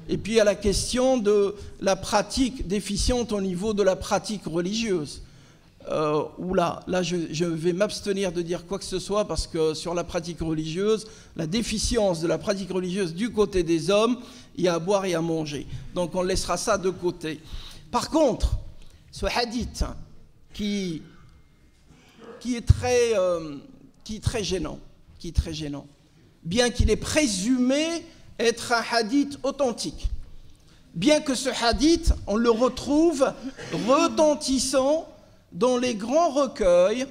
Et puis il y a la question de la pratique déficiente au niveau de la pratique religieuse. Là je vais m'abstenir de dire quoi que ce soit, parce que sur la pratique religieuse, la déficience de la pratique religieuse du côté des hommes, il y a à boire et à manger. Donc on laissera ça de côté. Par contre, ce hadith qui est très gênant, bien qu'il est présumé être un hadith authentique, bien que ce hadith, on le retrouve retentissant dans les grands recueils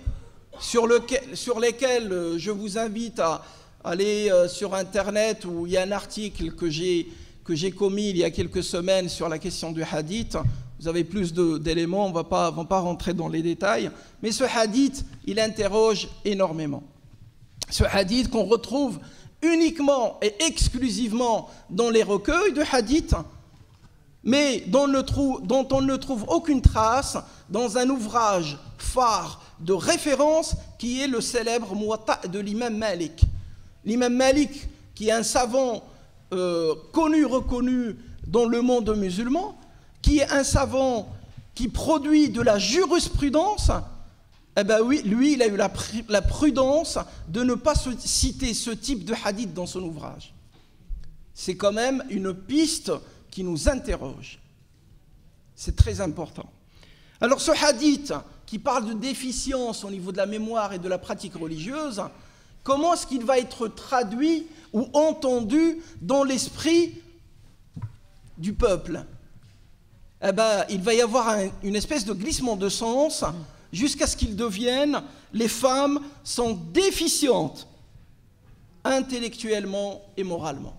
sur lesquels je vous invite à aller sur Internet, où il y a un article que j'ai commis il y a quelques semaines sur la question du hadith. Vous avez plus d'éléments, on ne va pas rentrer dans les détails. Mais ce hadith, il interroge énormément. Ce hadith qu'on retrouve uniquement et exclusivement dans les recueils de hadith, mais dont on ne trouve aucune trace dans un ouvrage phare de référence qui est le célèbre Muwatta de l'imam Malik. L'imam Malik, qui est un savant reconnu dans le monde musulman, qui est un savant qui produit de la jurisprudence, eh ben oui, lui, il a eu la prudence de ne pas citer ce type de hadith dans son ouvrage. C'est quand même une piste qui nous interroge. C'est très important. Alors ce hadith qui parle de déficience au niveau de la mémoire et de la pratique religieuse, comment est-ce qu'il va être traduit ou entendu dans l'esprit du peuple? Eh ben, il va y avoir une espèce de glissement de sens jusqu'à ce qu'ils deviennent, les femmes sont déficientes intellectuellement et moralement.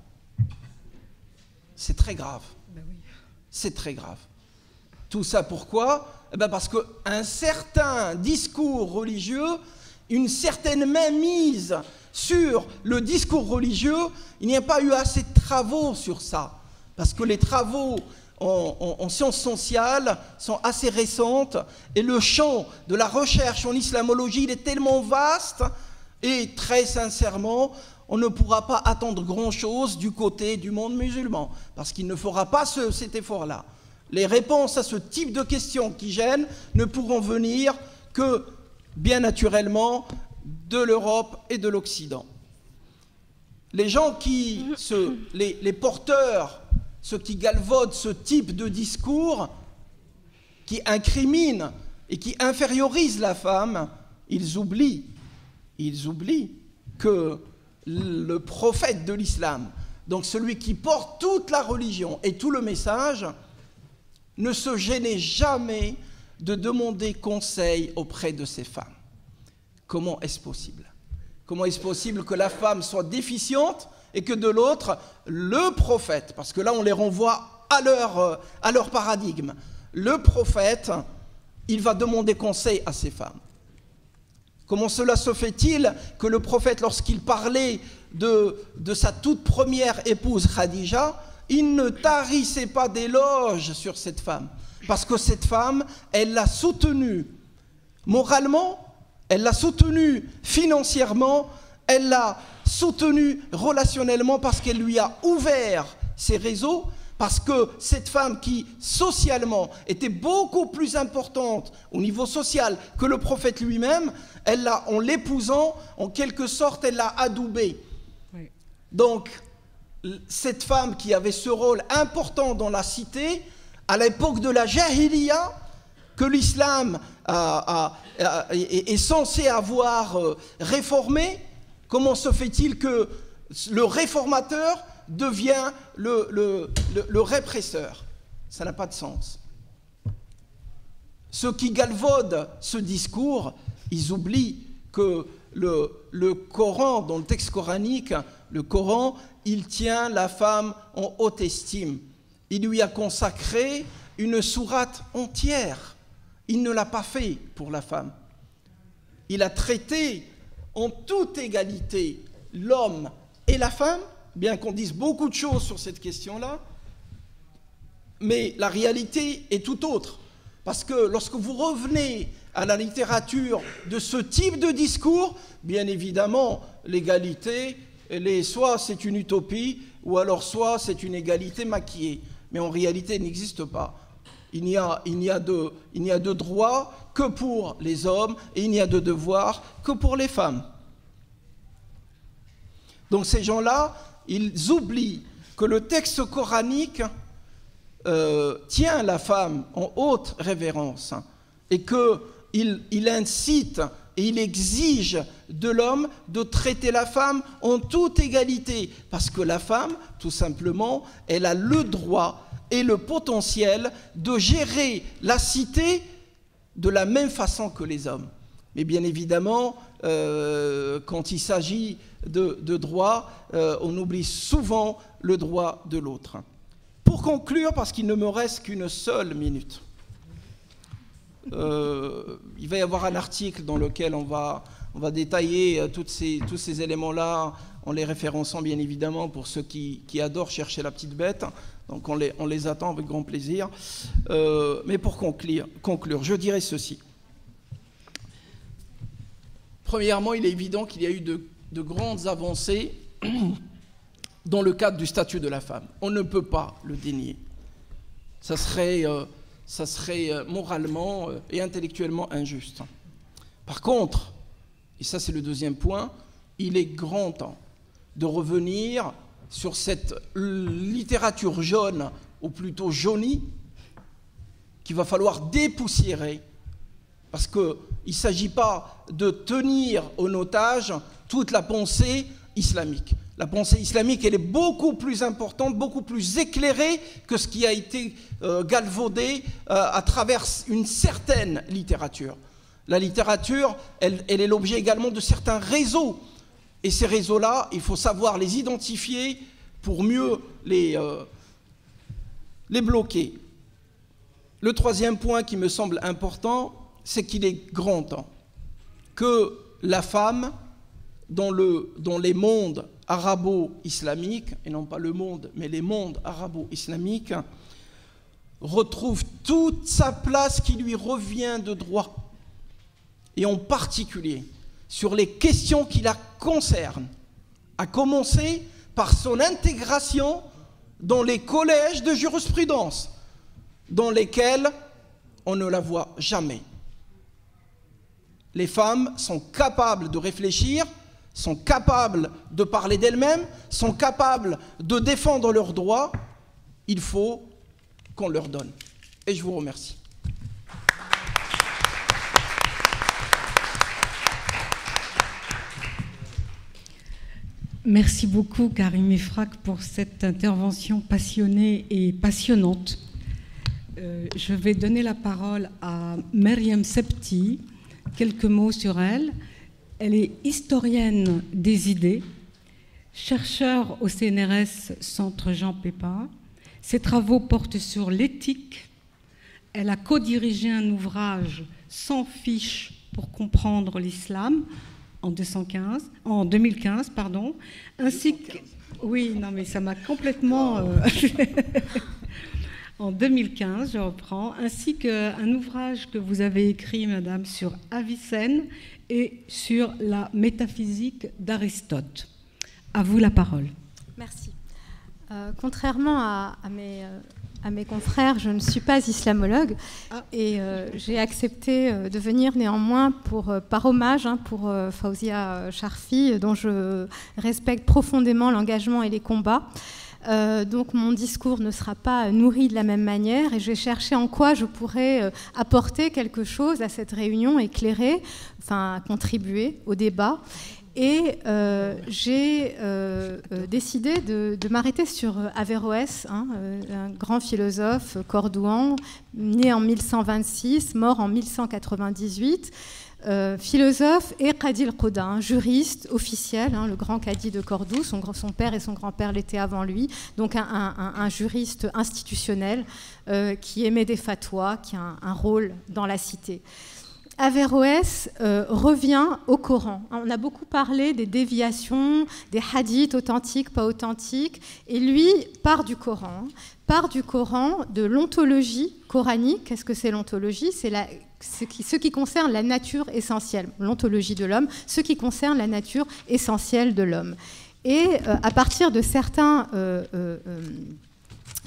C'est très grave. Ben oui. C'est très grave. Tout ça pourquoi? Eh ben parce qu'un certain discours religieux, une certaine mainmise sur le discours religieux, il n'y a pas eu assez de travaux sur ça. Parce que les travaux en sciences sociales sont assez récentes et le champ de la recherche en islamologie, il est tellement vaste et très sincèrement, on ne pourra pas attendre grand-chose du côté du monde musulman parce qu'il ne fera pas cet effort-là. Les réponses à ce type de questions qui gênent ne pourront venir que, bien naturellement, de l'Europe et de l'Occident. Les gens les porteurs, ceux qui galvaudent ce type de discours, qui incriminent et qui infériorisent la femme, ils oublient que le prophète de l'islam, donc celui qui porte toute la religion et tout le message, ne se gênait jamais de demander conseil auprès de ces femmes. Comment est-ce possible? Comment est-ce possible que la femme soit déficiente et que de l'autre, le prophète, parce que là on les renvoie à leur paradigme. Le prophète, il va demander conseil à ces femmes. Comment cela se fait-il que le prophète, lorsqu'il parlait de sa toute première épouse Khadija, il ne tarissait pas d'éloges sur cette femme? Parce que cette femme, elle l'a soutenue moralement, elle l'a soutenue financièrement, elle l'a soutenue relationnellement parce qu'elle lui a ouvert ses réseaux, parce que cette femme qui, socialement, était beaucoup plus importante au niveau social que le prophète lui-même, en l'épousant, en quelque sorte, elle l'a adoubé. Oui. Donc, cette femme qui avait ce rôle important dans la cité, à l'époque de la Jahiliya, que l'islam est censé avoir réformé, comment se fait-il que le réformateur devient le répresseur? Ça n'a pas de sens. Ceux qui galvaudent ce discours, ils oublient que le Coran, dans le texte coranique, le Coran, il tient la femme en haute estime. Il lui a consacré une sourate entière. Il ne l'a pas fait pour la femme. Il a traité en toute égalité l'homme et la femme, bien qu'on dise beaucoup de choses sur cette question-là, mais la réalité est tout autre. Parce que lorsque vous revenez à la littérature de ce type de discours, bien évidemment, l'égalité, soit c'est une utopie, ou alors soit c'est une égalité maquillée. Mais en réalité, elle n'existe pas. Il n'y a de droits que pour les hommes, et il n'y a de devoirs que pour les femmes. Donc ces gens-là, ils oublient que le texte coranique tient la femme en haute révérence et qu'il incite et il exige de l'homme de traiter la femme en toute égalité. Parce que la femme, tout simplement, elle a le droit et le potentiel de gérer la cité de la même façon que les hommes. Mais bien évidemment, quand il s'agit de droit, on oublie souvent le droit de l'autre. Pour conclure, parce qu'il ne me reste qu'une seule minute, il va y avoir un article dans lequel on va détailler tous ces éléments-là, en les référençant bien évidemment pour ceux qui adorent chercher la petite bête. Donc on les attend avec grand plaisir. Mais pour conclure, je dirais ceci. Premièrement, il est évident qu'il y a eu de grandes avancées dans le cadre du statut de la femme. On ne peut pas le dénier. Ça serait moralement et intellectuellement injuste. Par contre, et ça c'est le deuxième point, il est grand temps de revenir sur cette littérature jaune, ou plutôt jaunie, qu'il va falloir dépoussiérer, parce qu'il ne s'agit pas de tenir en otage toute la pensée islamique. La pensée islamique, elle est beaucoup plus importante, beaucoup plus éclairée que ce qui a été galvaudé à travers une certaine littérature. La littérature, elle est l'objet également de certains réseaux. Et ces réseaux-là, il faut savoir les identifier pour mieux les bloquer. Le troisième point qui me semble important, c'est qu'il est grand temps que la femme, dans les mondes arabo-islamiques, et non pas le monde, mais les mondes arabo-islamiques, retrouve toute sa place qui lui revient de droit, et en particulier sur les questions qui la concernent, à commencer par son intégration dans les collèges de jurisprudence, dans lesquels on ne la voit jamais. Les femmes sont capables de réfléchir, sont capables de parler d'elles-mêmes, sont capables de défendre leurs droits. Il faut qu'on leur donne. Et je vous remercie. Merci beaucoup, Karim Efrak, pour cette intervention passionnée et passionnante. Je vais donner la parole à Maryam Septi. Quelques mots sur elle. Elle est historienne des idées. Chercheur au CNRS Centre Jean Pépin, ses travaux portent sur l'éthique. Elle a co-dirigé un ouvrage Sans fiche pour comprendre l'islam en 2015, ainsi que... Oui, non, mais ça m'a complètement... En 2015, je reprends, ainsi qu'un ouvrage que vous avez écrit, madame, sur Avicenne et sur la métaphysique d'Aristote. À vous la parole. Merci. Contrairement à mes confrères, je ne suis pas islamologue et j'ai accepté de venir néanmoins par hommage pour Fawzia Charfi, dont je respecte profondément l'engagement et les combats. Donc mon discours ne sera pas nourri de la même manière et je vais chercher en quoi je pourrais apporter quelque chose à cette réunion, éclairer, enfin contribuer au débat. Et j'ai décidé de m'arrêter sur Averroès, un grand philosophe cordouan, né en 1126, mort en 1198. Philosophe et Qadi al-Quda, juriste officiel, le grand Qadi de Cordoue. Son père et son grand-père l'étaient avant lui, donc un juriste institutionnel qui émet des fatwas, qui a un rôle dans la cité. Averroès revient au Coran. On a beaucoup parlé des déviations, des hadiths authentiques, pas authentiques, et lui part du Coran, de l'ontologie coranique. Qu'est-ce que c'est l'ontologie ? C'est ce qui concerne la nature essentielle, l'ontologie de l'homme, ce qui concerne la nature essentielle de l'homme. Et à partir de certains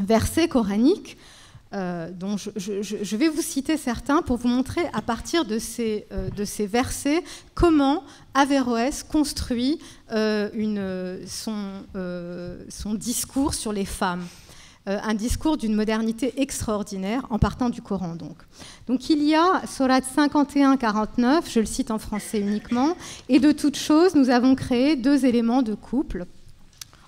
versets coraniques, dont je vais vous citer certains pour vous montrer à partir de ces versets comment Averroès construit son discours sur les femmes. Un discours d'une modernité extraordinaire en partant du Coran. Donc il y a Sourate 51-49, je le cite en français uniquement, et de toute chose nous avons créé 2 éléments de couple.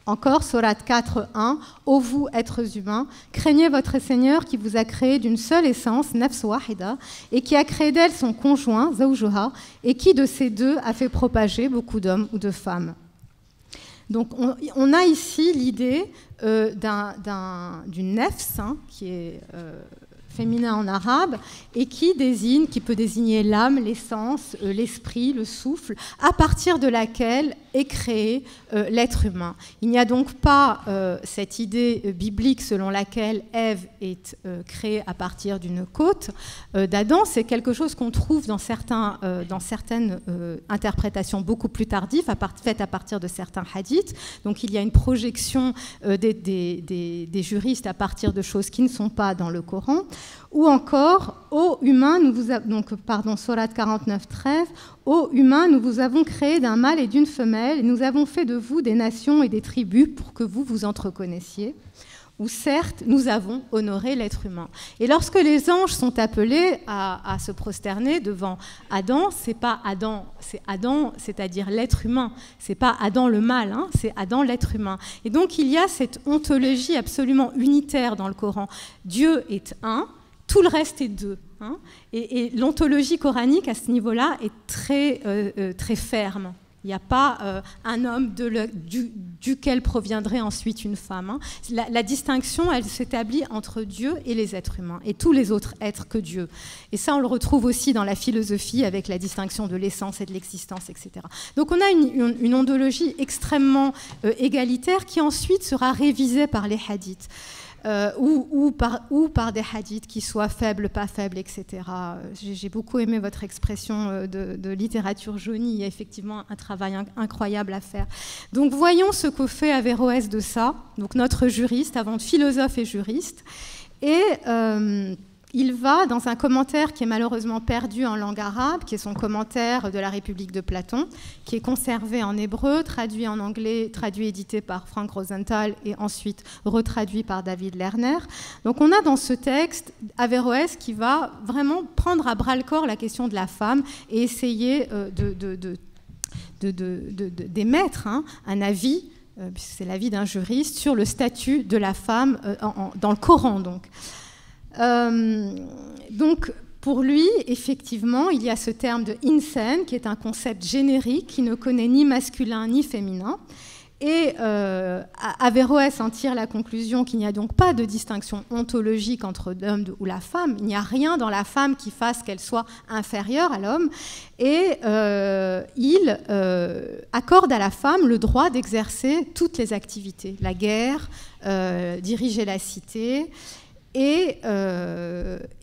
Encore, Sourate 4.1, ô vous, êtres humains, craignez votre Seigneur qui vous a créé d'une seule essence, nafs wahida, et qui a créé d'elle son conjoint, zawjuha, et qui de ces deux a fait propager beaucoup d'hommes ou de femmes. Donc on a ici l'idée d'une nefs, qui est féminin en arabe, et qui peut désigner l'âme, l'essence, l'esprit, le souffle, à partir de laquelle est créé l'être humain. Il n'y a donc pas cette idée biblique selon laquelle Ève est créée à partir d'une côte d'Adam. C'est quelque chose qu'on trouve dans certaines interprétations beaucoup plus tardives, faites à partir de certains hadiths. Donc il y a une projection des juristes à partir de choses qui ne sont pas dans le Coran. Ou encore, ô humains, Sourate 49-13, ô humains, nous vous avons créé d'un mâle et d'une femelle, et nous avons fait de vous des nations et des tribus pour que vous vous entreconnaissiez. Ou certes, nous avons honoré l'être humain. Et lorsque les anges sont appelés à se prosterner devant Adam, c'est pas Adam, c'est Adam, c'est-à-dire l'être humain. C'est pas Adam le mâle, c'est Adam l'être humain. Et donc il y a cette ontologie absolument unitaire dans le Coran. Dieu est un, tout le reste est deux. Et l'ontologie coranique à ce niveau-là est très ferme. Il n'y a pas un homme duquel proviendrait ensuite une femme. La distinction, elle s'établit entre Dieu et les êtres humains, et tous les autres êtres que Dieu. Et ça, on le retrouve aussi dans la philosophie, avec la distinction de l'essence et de l'existence, etc. Donc on a une ontologie extrêmement égalitaire qui ensuite sera révisée par les hadiths. Ou par des hadiths qui soient faibles, pas faibles, etc. J'ai beaucoup aimé votre expression de littérature jaunie. Il y a effectivement un travail incroyable à faire. Donc voyons ce que fait Averroès de ça, donc notre juriste, avant de philosophe et juriste. Et il va dans un commentaire qui est malheureusement perdu en langue arabe, qui est son commentaire de la République de Platon, qui est conservé en hébreu, traduit en anglais, traduit et édité par Frank Rosenthal et ensuite retraduit par David Lerner. Donc on a dans ce texte Averroès qui va vraiment prendre à bras-le-corps la question de la femme et essayer d'émettre un avis, puisque c'est l'avis d'un juriste, sur le statut de la femme dans le Coran. Donc pour lui, effectivement, il y a ce terme de insan, qui est un concept générique qui ne connaît ni masculin ni féminin. Et Averroès en tire la conclusion qu'il n'y a donc pas de distinction ontologique entre l'homme ou la femme. Il n'y a rien dans la femme qui fasse qu'elle soit inférieure à l'homme. Et il accorde à la femme le droit d'exercer toutes les activités. La guerre, diriger la cité, et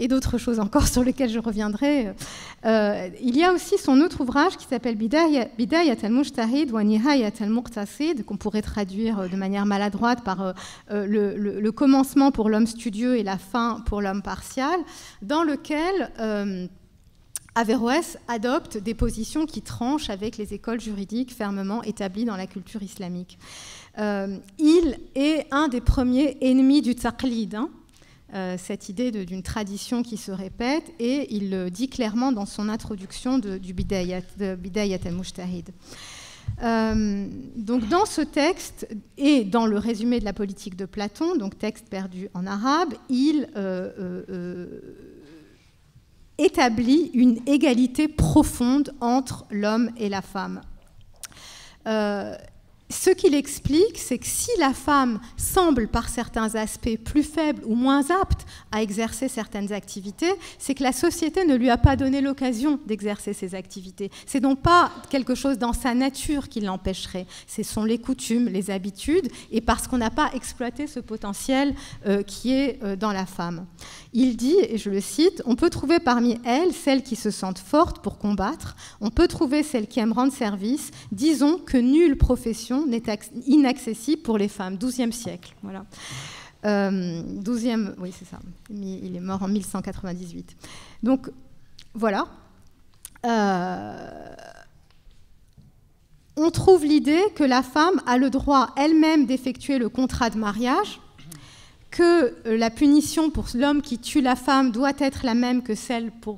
d'autres choses encore sur lesquelles je reviendrai. Il y a aussi son autre ouvrage qui s'appelle Bidayat al-Mujtahid wa Nihayat al-Muqtasid, qu'on pourrait traduire de manière maladroite par le commencement pour l'homme studieux et la fin pour l'homme partial, dans lequel Averroès adopte des positions qui tranchent avec les écoles juridiques fermement établies dans la culture islamique. Il est un des premiers ennemis du taqlid, cette idée d'une tradition qui se répète, et il le dit clairement dans son introduction du Bidayat al-Mujtahid. Donc dans ce texte et dans le résumé de la politique de Platon, donc texte perdu en arabe, il établit une égalité profonde entre l'homme et la femme. Ce qu'il explique, c'est que si la femme semble par certains aspects plus faible ou moins apte à exercer certaines activités, c'est que la société ne lui a pas donné l'occasion d'exercer ces activités. C'est donc pas quelque chose dans sa nature qui l'empêcherait. Ce sont les coutumes, les habitudes, et parce qu'on n'a pas exploité ce potentiel qui est dans la femme. Il dit, et je le cite, « On peut trouver parmi elles celles qui se sentent fortes pour combattre, on peut trouver celles qui aiment rendre service, disons que nulle profession n'est inaccessible pour les femmes. » 12e siècle, voilà. 12e, oui, c'est ça. Il est mort en 1198. Donc, voilà. On trouve l'idée que la femme a le droit elle-même d'effectuer le contrat de mariage, que la punition pour l'homme qui tue la femme doit être la même que celle pour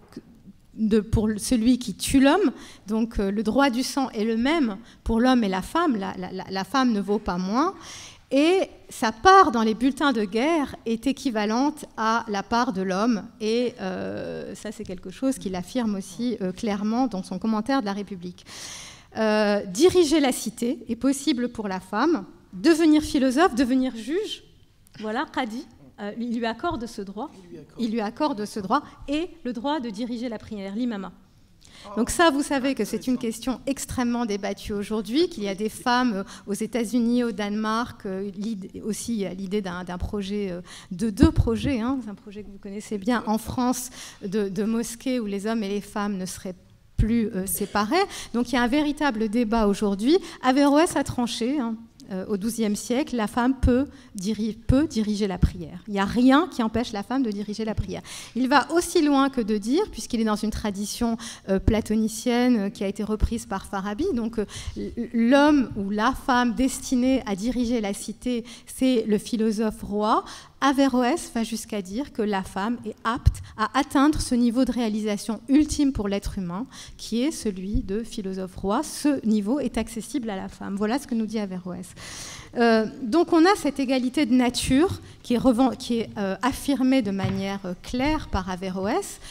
celui qui tue l'homme. Donc le droit du sang est le même pour l'homme et la femme. La femme ne vaut pas moins. Et sa part dans les bulletins de guerre est équivalente à la part de l'homme. Et ça, c'est quelque chose qu'il affirme aussi clairement dans son commentaire de la République. Diriger la cité est possible pour la femme. Devenir philosophe, devenir juge, voilà, Qadi, il lui accorde ce droit. Il lui accorde ce droit et le droit de diriger la prière, l'imama. Donc ça, vous savez que c'est une question extrêmement débattue aujourd'hui, qu'il y a des femmes aux États-Unis, au Danemark, aussi l'idée d'un projet, de deux projets, hein, c'est un projet que vous connaissez bien, en France, de mosquées où les hommes et les femmes ne seraient plus séparés. Donc il y a un véritable débat aujourd'hui. Averroès a tranché, hein. Au XIIe siècle, la femme peut diriger la prière. Il n'y a rien qui empêche la femme de diriger la prière. Il va aussi loin que de dire, puisqu'il est dans une tradition platonicienne qui a été reprise par Farabi, donc l'homme ou la femme destinée à diriger la cité, c'est le philosophe roi. Averroès va jusqu'à dire que la femme est apte à atteindre ce niveau de réalisation ultime pour l'être humain, qui est celui de philosophe roi. Ce niveau est accessible à la femme. Voilà ce que nous dit Averroès. Donc on a cette égalité de nature qui est affirmée de manière claire par Averroès,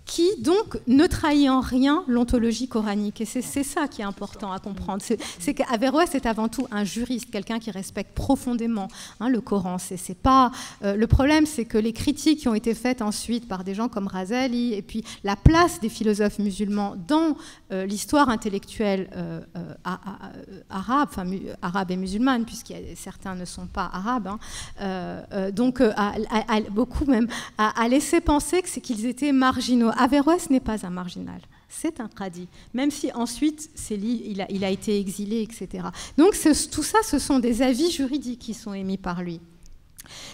qui donc ne trahit en rien l'ontologie coranique. Et c'est ça qui est important à comprendre. C'est qu'Averroès est avant tout un juriste, quelqu'un qui respecte profondément le Coran. C'est pas, le problème, c'est que les critiques qui ont été faites ensuite par des gens comme Razali, et puis la place des philosophes musulmans dans l'histoire intellectuelle arabe et musulmane, puisqu'il y a, certains ne sont pas arabes, donc beaucoup même, à laisser penser qu'ils étaient marginaux. Averroès n'est pas un marginal, c'est un qadi, même si ensuite il a été exilé, etc. Donc tout ça, ce sont des avis juridiques qui sont émis par lui.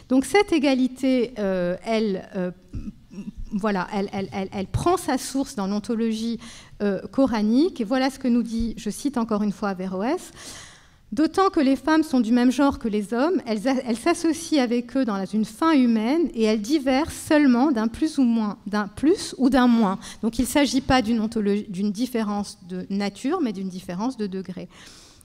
Donc cette égalité, elle prend sa source dans l'ontologie coranique, et voilà ce que nous dit, je cite encore une fois Averroès: d'autant que les femmes sont du même genre que les hommes, elles s'associent avec eux dans une fin humaine et elles divergent seulement d'un plus ou d'un moins. Donc il ne s'agit pas d'une différence de nature, mais d'une différence de degré.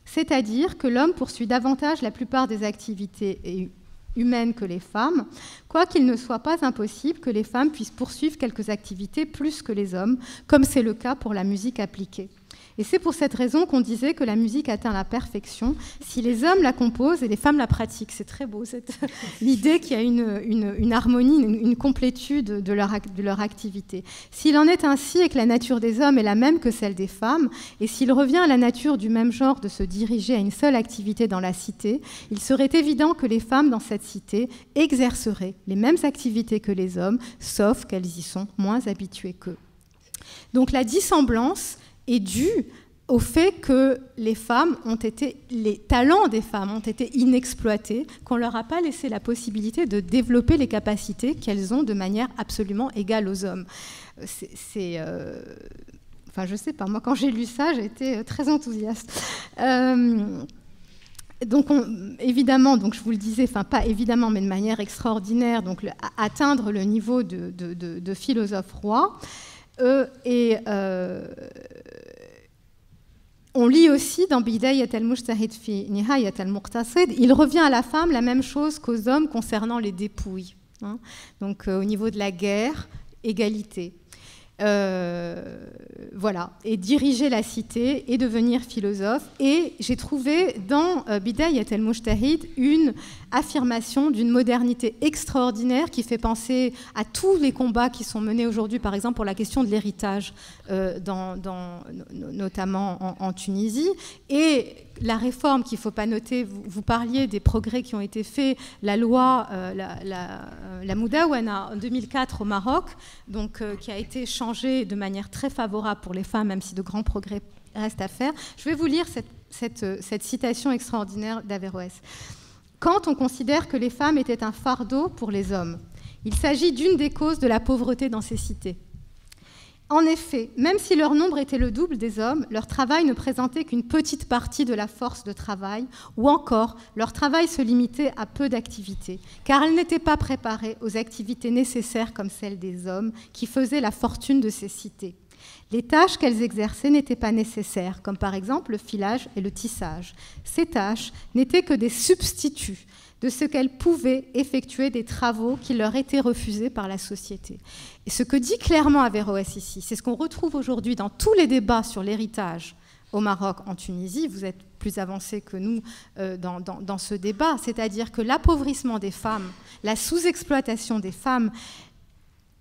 C'est-à-dire que l'homme poursuit davantage la plupart des activités humaines que les femmes, quoiqu'il ne soit pas impossible que les femmes puissent poursuivre quelques activités plus que les hommes, comme c'est le cas pour la musique appliquée. Et c'est pour cette raison qu'on disait que la musique atteint la perfection si les hommes la composent et les femmes la pratiquent. C'est très beau, l'idée qu'il y a une harmonie, une complétude de leur activité. S'il en est ainsi et que la nature des hommes est la même que celle des femmes, et s'il revient à la nature du même genre de se diriger à une seule activité dans la cité, il serait évident que les femmes dans cette cité exerceraient les mêmes activités que les hommes, sauf qu'elles y sont moins habituées qu'eux. Donc la dissemblance est due au fait que les talents des femmes ont été inexploités, qu'on ne leur a pas laissé la possibilité de développer les capacités qu'elles ont de manière absolument égale aux hommes. Enfin, je sais pas, moi quand j'ai lu ça, j'ai été très enthousiaste. Donc évidemment, donc je vous le disais, enfin pas évidemment, mais de manière extraordinaire, donc atteindre le niveau de philosophe roi. On lit aussi dans Bidayat al-Mujtahid fi Nihayat al-Muqtasid, il revient à la femme la même chose qu'aux hommes concernant les dépouilles. Hein. Donc au niveau de la guerre, égalité. Voilà, et diriger la cité et devenir philosophe. Et j'ai trouvé dans Bidayat al-Mujtahid une affirmation d'une modernité extraordinaire qui fait penser à tous les combats qui sont menés aujourd'hui, par exemple pour la question de l'héritage, notamment en Tunisie. Et la réforme qu'il ne faut pas noter, vous parliez des progrès qui ont été faits, la loi, la Moudawana en 2004 au Maroc, donc, qui a été changée de manière très favorable pour les femmes, même si de grands progrès restent à faire. Je vais vous lire cette citation extraordinaire d'Averroès. Quand on considère que les femmes étaient un fardeau pour les hommes, il s'agit d'une des causes de la pauvreté dans ces cités. En effet, même si leur nombre était le double des hommes, leur travail ne présentait qu'une petite partie de la force de travail, ou encore, leur travail se limitait à peu d'activités, car elles n'étaient pas préparées aux activités nécessaires comme celles des hommes qui faisaient la fortune de ces cités. Les tâches qu'elles exerçaient n'étaient pas nécessaires, comme par exemple le filage et le tissage. Ces tâches n'étaient que des substituts de ce qu'elles pouvaient effectuer des travaux qui leur étaient refusés par la société. Et ce que dit clairement Averroès ici, c'est ce qu'on retrouve aujourd'hui dans tous les débats sur l'héritage au Maroc, en Tunisie. Vous êtes plus avancés que nous dans ce débat, c'est-à-dire que l'appauvrissement des femmes, la sous-exploitation des femmes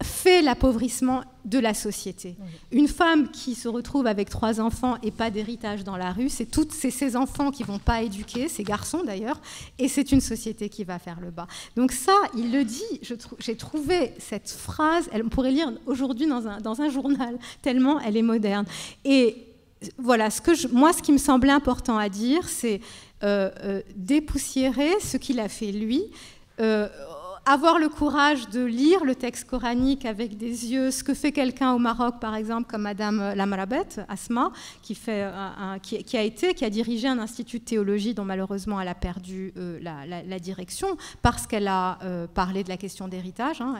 fait l'appauvrissement de la société. Une femme qui se retrouve avec 3 enfants et pas d'héritage dans la rue, c'est ces enfants qui ne vont pas éduquer, ces garçons d'ailleurs, et c'est une société qui va faire le bas. Donc ça, il le dit, j'ai trouvé cette phrase, on pourrait lire aujourd'hui dans un journal, tellement elle est moderne. Et voilà, ce qui me semblait important à dire, c'est dépoussiérer ce qu'il a fait lui, avoir le courage de lire le texte coranique avec des yeux, ce que fait quelqu'un au Maroc, par exemple, comme Madame Lamrabet, Asma, qui a dirigé un institut de théologie dont malheureusement elle a perdu la direction parce qu'elle a parlé de la question d'héritage. Hein.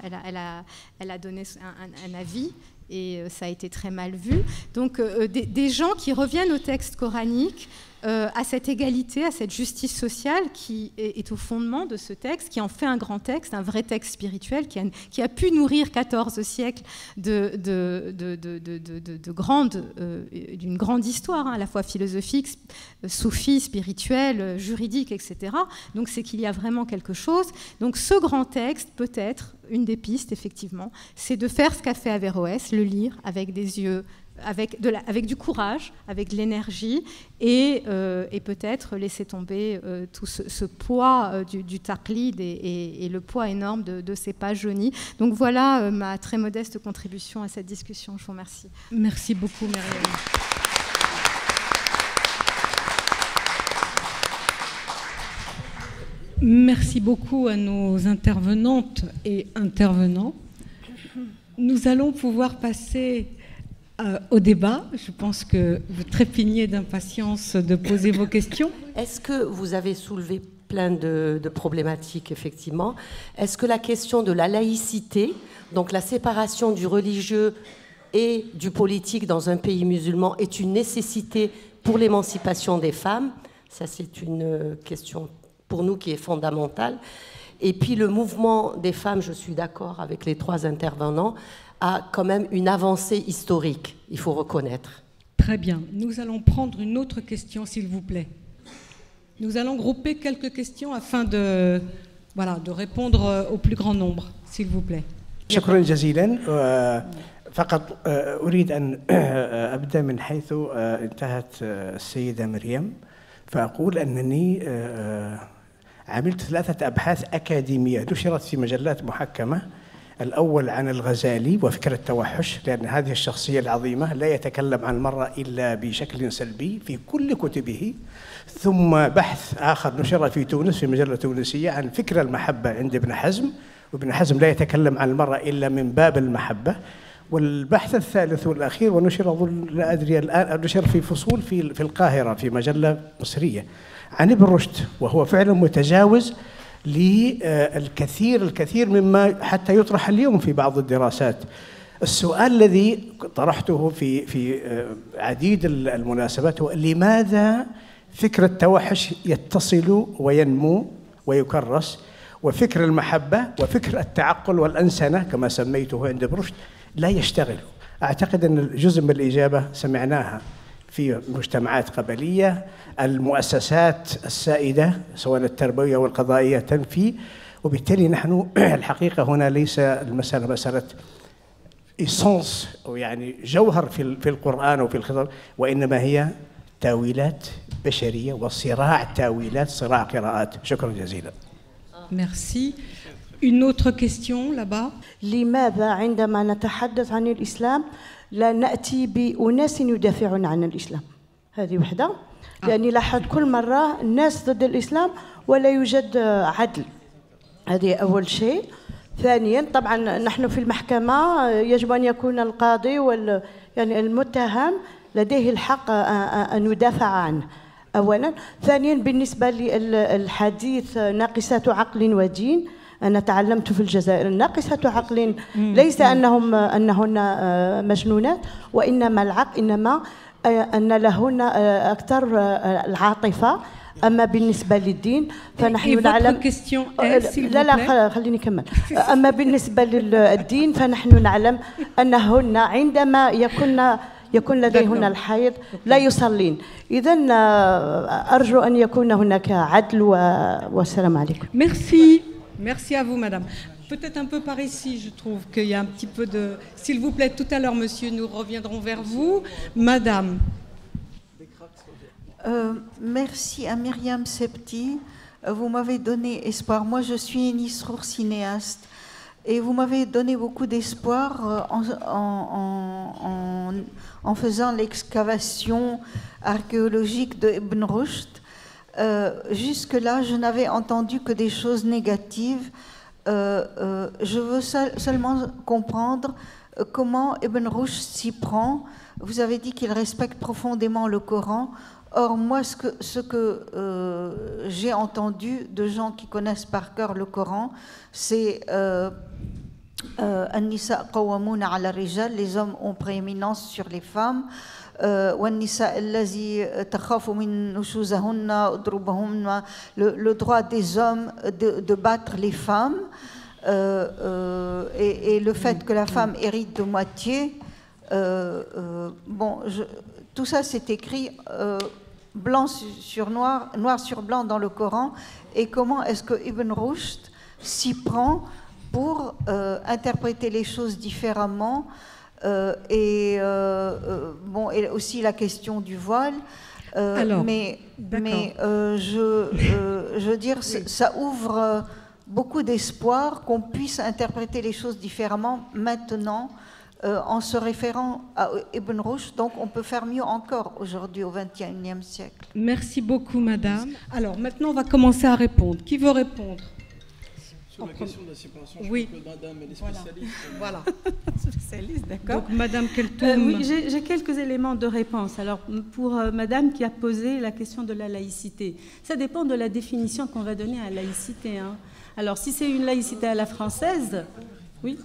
Elle a donné un avis et ça a été très mal vu. Donc des gens qui reviennent au texte coranique, à cette égalité, à cette justice sociale qui est au fondement de ce texte, qui en fait un grand texte, un vrai texte spirituel, qui a pu nourrir 14 siècles d'une grande histoire, hein, à la fois philosophique, soufie, spirituelle, juridique, etc. Donc c'est qu'il y a vraiment quelque chose. Donc ce grand texte, peut-être, une des pistes, effectivement, c'est de faire ce qu'a fait Averroès, le lire avec des yeux, avec du courage, avec de l'énergie et peut-être laisser tomber tout ce poids du taqlid et le poids énorme de ces pages jaunies. Donc voilà ma très modeste contribution à cette discussion. Je vous remercie. Merci beaucoup, Myriam. Merci beaucoup à nos intervenantes et intervenants. Nous allons pouvoir passer au débat. Je pense que vous trépignez d'impatience de poser vos questions. Est-ce que vous avez soulevé plein de problématiques, effectivement? Est-ce que la question de la laïcité, donc la séparation du religieux et du politique dans un pays musulman, est une nécessité pour l'émancipation des femmes? Ça, c'est une question pour nous qui est fondamentale. Et puis le mouvement des femmes, je suis d'accord avec les 3 intervenants, a quand même une avancée historique, il faut reconnaître. Très bien. Nous allons prendre une autre question, s'il vous plaît. Nous allons grouper quelques questions afin de répondre au plus grand nombre, s'il vous plaît. شكرا جزيلا. فقط أريد أن أبدأ من حيث انتهت السيدة مريم، فأقول أنني عملت 3 أبحاث أكاديمية نشرت في مجلات محكمة. الأول عن الغزالي وفكرة التوحش، لأن هذه الشخصية العظيمة لا يتكلم عن المرأة إلا بشكل سلبي في كل كتبه. ثم بحث آخر نشر في تونس في مجلة تونسية عن فكرة المحبة عند ابن حزم، وابن حزم لا يتكلم عن المرأة إلا من باب المحبة. والبحث الثالث والأخير ونشر لا أدري الآن، نشر في فصول في القاهرة في مجلة مصرية عن ابن رشد، وهو فعلا متجاوز الكثير مما حتى يطرح اليوم في بعض الدراسات. السؤال الذي طرحته في عديد المناسبات هو لماذا فكر التوحش يتصل وينمو ويكرس، وفكر المحبة وفكر التعقل والأنسنة كما سميته عند ابن رشد لا يشتغل؟ أعتقد أن جزء من الإجابة سمعناها في مجتمعات قبلية، المؤسسات السائدة سواء التربوية والقضائية تنفي، وبالتالي نحن الحقيقة هنا ليس المسألة مسألة إيسانس أو يعني جوهر في القرآن وفي الخطاب، وإنما هي تاويلات بشرية وصراع تاويلات، صراع قراءات. شكرا جزيلا. Merci. Une autre question là-bas. لماذا عندما نتحدث عن الإسلام لا نأتي بأناس يدافعون عن الإسلام؟ هذه وحدة، لأني لاحظت كل مرة الناس ضد الإسلام ولا يوجد عدل. هذه أول شيء. ثانيا طبعا نحن في المحكمة يجب أن يكون القاضي يعني المتهم لديه الحق أن يدافع عنه أولا. ثانيا بالنسبة للحديث ناقصات عقل ودين، أنا تعلمت في الجزائر ناقصات عقل ليس أنهن مجنونات، وإنما العقل، إنما أن لهن أكثر العاطفة. أما بالنسبة للدين فنحن نعلم لا خليني أكمل. أما بالنسبة للدين فنحن نعلم أنهن عندما يكون لديهن الحيض لا يصلين. إذن أرجو أن يكون هناك عدل والسلام عليكم. Merci à vous, madame. Peut-être un peu par ici, je trouve qu'il y a un petit peu de... S'il vous plaît, tout à l'heure, monsieur, nous reviendrons vers vous. Madame. Merci à Myriam Septi. Vous m'avez donné espoir. Moi, je suis une cinéaste. Et vous m'avez donné beaucoup d'espoir en faisant l'excavation archéologique de Ibn Rushd. Jusque-là, je n'avais entendu que des choses négatives. Je veux seulement comprendre comment Ibn Rushd s'y prend. Vous avez dit qu'il respecte profondément le Coran. Or, moi, ce que j'ai entendu de gens qui connaissent par cœur le Coran, c'est An-Nisa qawwamuna ala rijal, les hommes ont prééminence sur les femmes. Le droit des hommes de battre les femmes et le fait que la femme hérite de moitié. Tout ça c'est écrit blanc sur noir, noir sur blanc dans le Coran. Et comment est-ce que Ibn Rushd s'y prend pour interpréter les choses différemment? Et aussi la question du voile. Je veux dire, ça ouvre beaucoup d'espoir qu'on puisse interpréter les choses différemment maintenant en se référant à Ibn Rushd. Donc on peut faire mieux encore aujourd'hui au XXIe siècle. Merci beaucoup, madame. Alors maintenant, on va commencer à répondre. Qui veut répondre? Sur la question de la séparation, oui. Je crois que madame, elle est spécialiste. Voilà. Spécialiste, d'accord. Donc, madame Keltoum. Oui, j'ai quelques éléments de réponse. Alors, pour madame qui a posé la question de la laïcité, ça dépend de la définition qu'on va donner à la laïcité. Hein. Alors, si c'est une laïcité à la française, oui.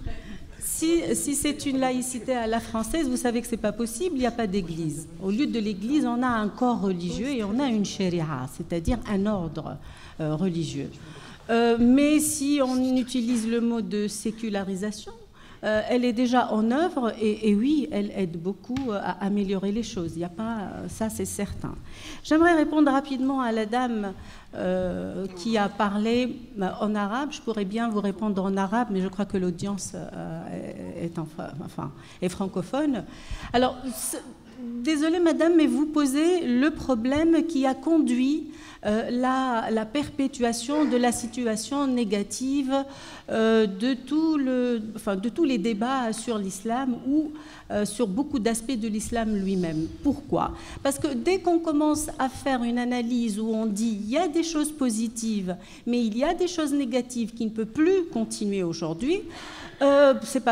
Si c'est une laïcité à la française, vous savez que ce n'est pas possible, il n'y a pas d'église. Au lieu de l'église, on a un corps religieux et on a une sharia, c'est-à-dire un ordre religieux. Mais si on utilise le mot de sécularisation, elle est déjà en œuvre et oui, elle aide beaucoup à améliorer les choses. Il n'y a pas, ça c'est certain. J'aimerais répondre rapidement à la dame qui a parlé en arabe. Je pourrais bien vous répondre en arabe, mais je crois que l'audience est francophone. Alors, désolée madame, mais vous posez le problème qui a conduit la perpétuation de la situation négative de tous les débats sur l'islam ou sur beaucoup d'aspects de l'islam lui-même. Pourquoi? Parce que dès qu'on commence à faire une analyse où on dit il y a des choses positives, mais il y a des choses négatives qui ne peuvent plus continuer aujourd'hui, c'est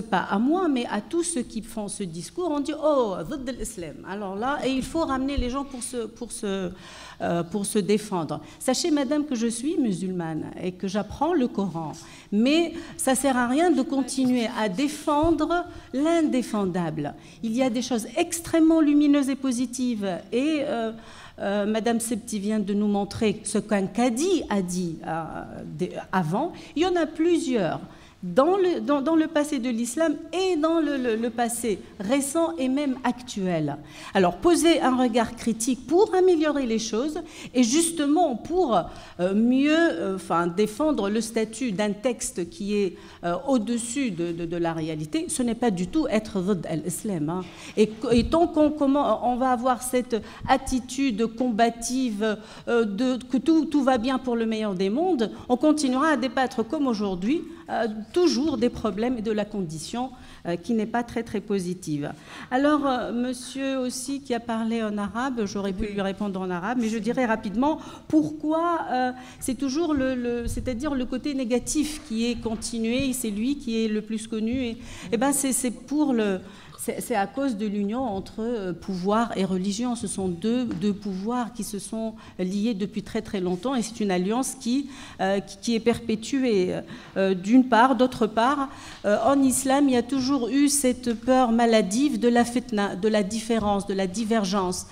pas à moi, mais à tous ceux qui font ce discours, on dit oh, ضد l'islam. Alors là, et il faut ramener les gens pour se défendre. Sachez, madame, que je suis musulmane et que j'apprends le Coran, mais ça sert à rien de continuer à défendre l'indéfendable. Il y a des choses extrêmement lumineuses et positives et Madame Septi vient de nous montrer ce qu'un cadi a dit avant. Il y en a plusieurs. Dans le passé de l'islam et dans le passé récent et même actuel. Alors, poser un regard critique pour améliorer les choses et justement pour mieux défendre le statut d'un texte qui est au-dessus de la réalité, ce n'est pas du tout être ضد l'islam. Hein. Et tant qu'on va avoir cette attitude combative que tout va bien pour le meilleur des mondes, on continuera à débattre comme aujourd'hui, toujours des problèmes et de la condition qui n'est pas très très positive. Alors, monsieur aussi qui a parlé en arabe, j'aurais pu lui répondre en arabe, mais je dirais rapidement pourquoi c'est toujours c'est-à-dire le côté négatif qui est continué, et c'est lui qui est le plus connu, et ben c'est à cause de l'union entre pouvoir et religion. Ce sont deux pouvoirs qui se sont liés depuis très très longtemps et c'est une alliance qui est perpétuée d'une part. D'autre part, en islam, il y a toujours eu cette peur maladive de la fitna, de la différence, de la divergence.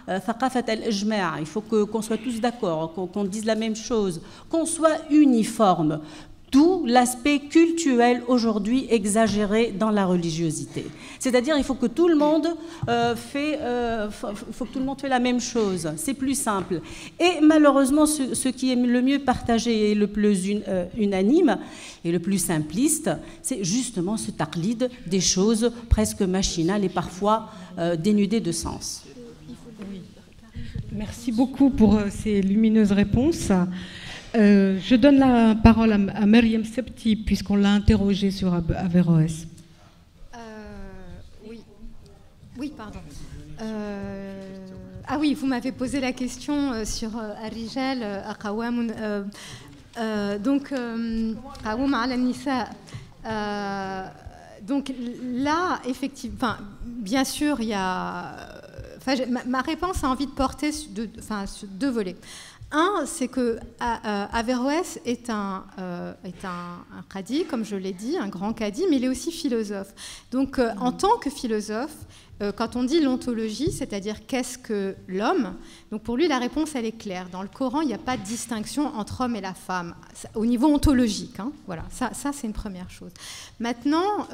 Thaqafat al-ijma', il faut qu'on soit tous d'accord, qu'on dise la même chose, qu'on soit uniforme. D'où l'aspect cultuel aujourd'hui exagéré dans la religiosité. C'est-à-dire il faut que tout le monde fait la même chose. C'est plus simple. Et malheureusement, ce qui est le mieux partagé et le plus unanime et le plus simpliste, c'est justement ce taqlid des choses presque machinales et parfois dénudées de sens. Merci beaucoup pour ces lumineuses réponses. Je donne la parole à Mariam Septi, puisqu'on l'a interrogée sur Averroès. Oui, pardon. Ah oui, vous m'avez posé la question sur Ar-Rijal, Aqawamun. Donc, Qawam ala Nisa. Donc là, effectivement, bien sûr, il y a. Ma réponse a envie de porter sur deux volets. Un, c'est que Averroès est un qadi, comme je l'ai dit, un grand qadi, mais il est aussi philosophe. Donc, en tant que philosophe, quand on dit l'ontologie, c'est-à-dire qu'est-ce que l'homme, donc pour lui la réponse elle est claire. Dans le Coran, il n'y a pas de distinction entre homme et la femme au niveau ontologique. Hein, voilà, ça c'est une première chose. Maintenant,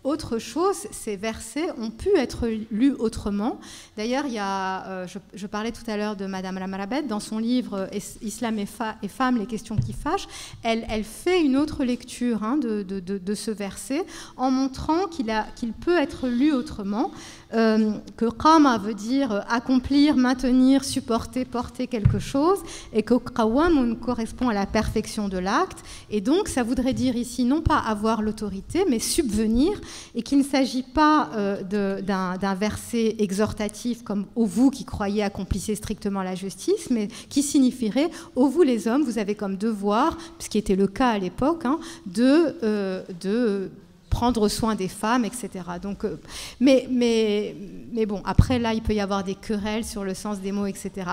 autre chose, ces versets ont pu être lus autrement. D'ailleurs, il y a, je parlais tout à l'heure de Madame Lamarabet dans son livre Islam et femmes, les questions qui fâchent. Elle fait une autre lecture de ce verset en montrant qu'il peut être lu autrement, que qama veut dire accomplir, maintenir, supporter, porter quelque chose, et que qawamun correspond à la perfection de l'acte, et donc ça voudrait dire ici non pas avoir l'autorité, mais subvenir, et qu'il ne s'agit pas d'un verset exhortatif comme « Ô vous qui croyez, accomplissez strictement la justice », mais qui signifierait « Ô vous les hommes, vous avez comme devoir », ce qui était le cas à l'époque, de prendre soin des femmes, etc. Donc, mais bon, après là, il peut y avoir des querelles sur le sens des mots, etc.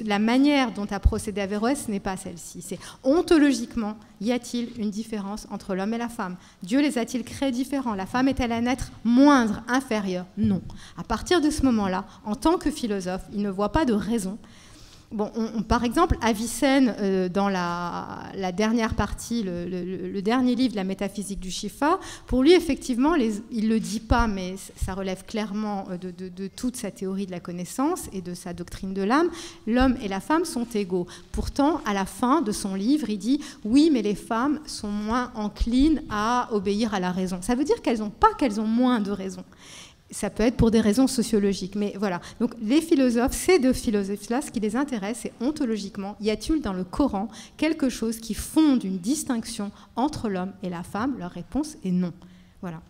La manière dont a procédé Averroès n'est pas celle-ci. C'est ontologiquement, y a-t-il une différence entre l'homme et la femme? Dieu les a-t-il créés différents? La femme est-elle un être moindre, inférieur? Non. À partir de ce moment-là, en tant que philosophe, il ne voit pas de raison bon, par exemple, Avicenne, dans la dernière partie, le dernier livre de la métaphysique du Shifa, pour lui, effectivement, il ne le dit pas, mais ça relève clairement de toute sa théorie de la connaissance et de sa doctrine de l'âme, l'homme et la femme sont égaux. Pourtant, à la fin de son livre, il dit « Oui, mais les femmes sont moins enclines à obéir à la raison ». Ça veut dire qu'elles ont moins de raison. Ça peut être pour des raisons sociologiques, mais voilà. Donc les philosophes, ces deux philosophes-là, ce qui les intéresse, c'est ontologiquement, y a-t-il dans le Coran quelque chose qui fonde une distinction entre l'homme et la femme? Leur réponse est non. Voilà.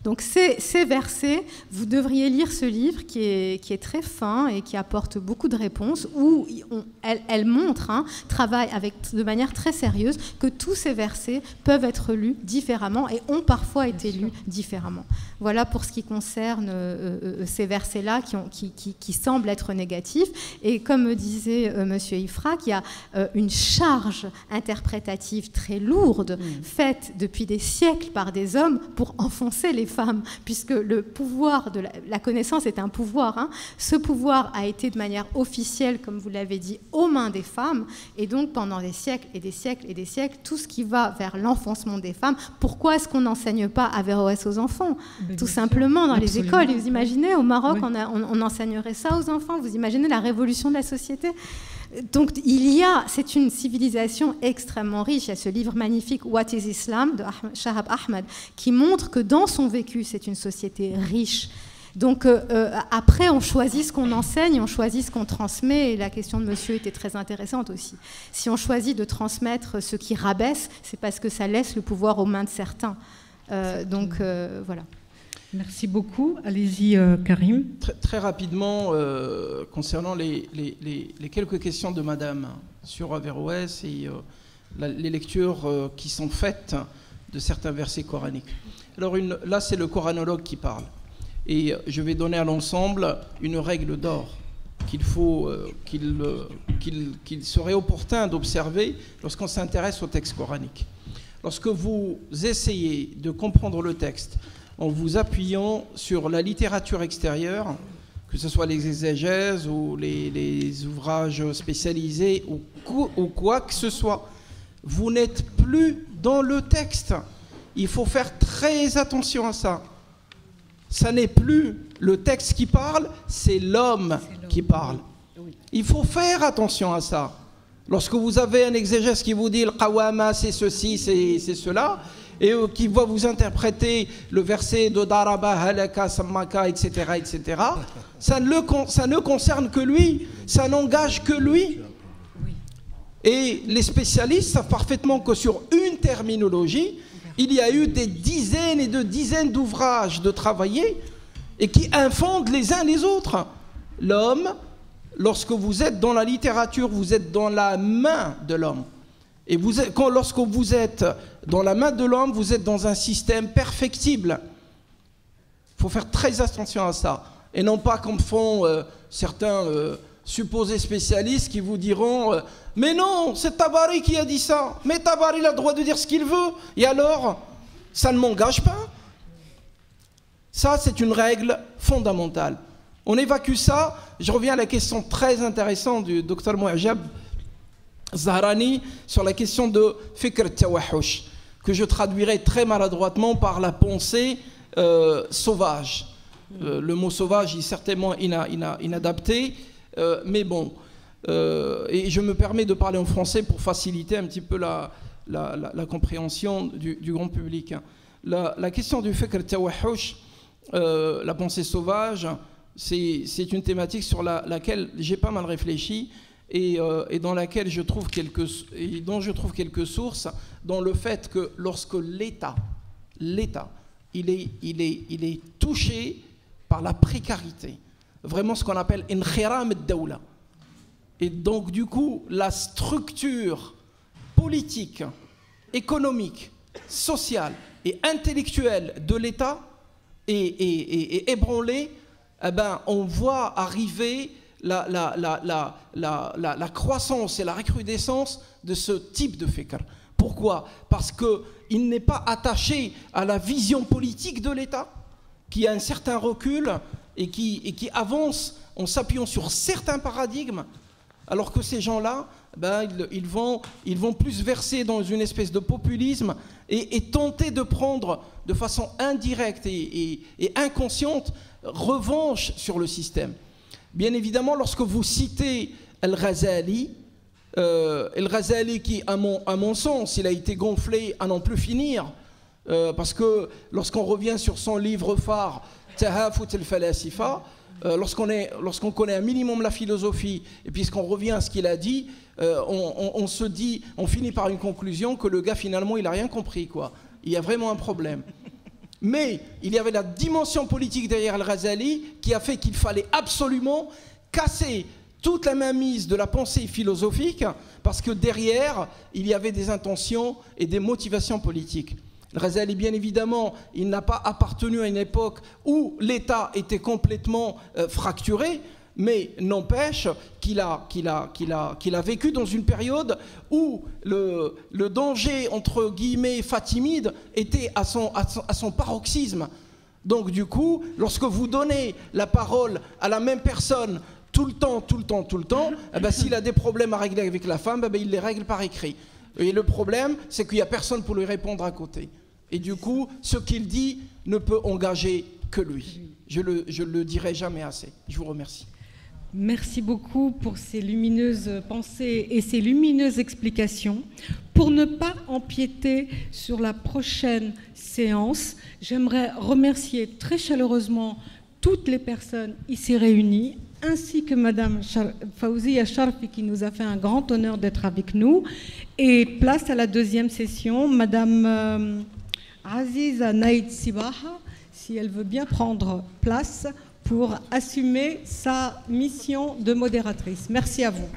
Donc ces versets, vous devriez lire ce livre qui est très fin et qui apporte beaucoup de réponses, où elle montre, travaille de manière très sérieuse, que tous ces versets peuvent être lus différemment et ont parfois été lus différemment. Voilà pour ce qui concerne ces versets-là qui semblent être négatifs. Et comme me disait M. Ifrak, il y a une charge interprétative très lourde faite depuis des siècles par des hommes pour enfoncer les femmes, puisque le pouvoir de la connaissance est un pouvoir. Ce pouvoir a été de manière officielle, comme vous l'avez dit, aux mains des femmes, et donc pendant des siècles et des siècles et des siècles, tout ce qui va vers l'enfoncement des femmes, pourquoi est-ce qu'on n'enseigne pas Averroès aux enfants? Tout simplement dans les écoles. Vous imaginez, au Maroc, on enseignerait ça aux enfants? Vous imaginez la révolution de la société? Donc c'est une civilisation extrêmement riche. Il y a ce livre magnifique What is Islam de Shahab Ahmed qui montre que dans son vécu c'est une société riche. Donc après on choisit ce qu'on enseigne, on choisit ce qu'on transmet, et la question de monsieur était très intéressante aussi. Si on choisit de transmettre ce qui rabaisse, c'est parce que ça laisse le pouvoir aux mains de certains. Voilà. Merci beaucoup. Allez-y, Karim. Très rapidement, concernant les quelques questions de Madame sur Averroès et les lectures qui sont faites de certains versets coraniques. Alors là, c'est le coranologue qui parle. Et je vais donner à l'ensemble une règle d'or qu'il serait opportun d'observer lorsqu'on s'intéresse au texte coranique. Lorsque vous essayez de comprendre le texte en vous appuyant sur la littérature extérieure, que ce soit les exégèses ou les ouvrages spécialisés ou quoi que ce soit, vous n'êtes plus dans le texte. Il faut faire très attention à ça. Ça n'est plus le texte qui parle, c'est l'homme qui parle. Il faut faire attention à ça. Lorsque vous avez un exégèse qui vous dit le qawama c'est ceci, c'est cela, et qui va vous interpréter le verset de Daraba, Halaka, Sammaka, etc., etc., ça ne concerne que lui, ça n'engage que lui. Et les spécialistes savent parfaitement que sur une terminologie, il y a eu des dizaines et de dizaines d'ouvrages de travaillés et qui infondent les uns les autres. L'homme, lorsque vous êtes dans la littérature, vous êtes dans la main de l'homme. Et lorsque vous êtes dans la main de l'homme, vous êtes dans un système perfectible. Il faut faire très attention à ça. Et non pas comme font certains supposés spécialistes qui vous diront mais non, c'est Tabari qui a dit ça. Mais Tabari il a le droit de dire ce qu'il veut. Et alors, ça ne m'engage pas. Ça, c'est une règle fondamentale. On évacue ça. Je reviens à la question très intéressante du docteur Mouajab Zahrani sur la question de Fikr Tawahush, que je traduirai très maladroitement par la pensée sauvage. Le mot sauvage est certainement inadapté, mais bon. Et je me permets de parler en français pour faciliter un petit peu la compréhension du grand public. La question du Fikr Tawahush, la pensée sauvage, c'est une thématique sur laquelle j'ai pas mal réfléchi et dans laquelle je trouve quelques sources dans le fait que lorsque l'État il est touché par la précarité, vraiment ce qu'on appelle inkhiram ad-dawla, et donc du coup la structure politique, économique, sociale et intellectuelle de l'État est ébranlée, eh ben, on voit arriver la croissance et la recrudescence de ce type de fikr. Pourquoi? Parce qu'il n'est pas attaché à la vision politique de l'État, qui a un certain recul et qui avance en s'appuyant sur certains paradigmes, alors que ces gens-là, ben, ils vont plus verser dans une espèce de populisme et tenter de prendre de façon indirecte et inconsciente revanche sur le système. Bien évidemment, lorsque vous citez Al-Ghazali, qui, à mon sens, il a été gonflé à n'en plus finir, parce que lorsqu'on revient sur son livre phare, Tahafut al-Falasifa, lorsqu'on connaît un minimum la philosophie, et puisqu'on revient à ce qu'il a dit, on finit par une conclusion que le gars, finalement, il n'a rien compris, quoi. Il y a vraiment un problème. Mais il y avait la dimension politique derrière Al-Ghazali qui a fait qu'il fallait absolument casser toute la mainmise de la pensée philosophique, parce que derrière, il y avait des intentions et des motivations politiques. Al-Ghazali, bien évidemment, il n'a pas appartenu à une époque où l'État était complètement fracturé, mais n'empêche qu'il a vécu dans une période où le danger, entre guillemets, fatimide, était à son paroxysme. Donc du coup, lorsque vous donnez la parole à la même personne tout le temps, eh ben, s'il a des problèmes à régler avec la femme, eh ben, il les règle par écrit. Et le problème, c'est qu'il n'y a personne pour lui répondre à côté. Et du coup, ce qu'il dit ne peut engager que lui. Je le dirai jamais assez. Je vous remercie. Merci beaucoup pour ces lumineuses pensées et ces lumineuses explications. Pour ne pas empiéter sur la prochaine séance, j'aimerais remercier très chaleureusement toutes les personnes ici réunies, ainsi que Madame Fawzia Sharfi qui nous a fait un grand honneur d'être avec nous. Et place à la deuxième session, Madame Aziza Naïd Sibaha, si elle veut bien prendre place pour assumer sa mission de modératrice. Merci à vous.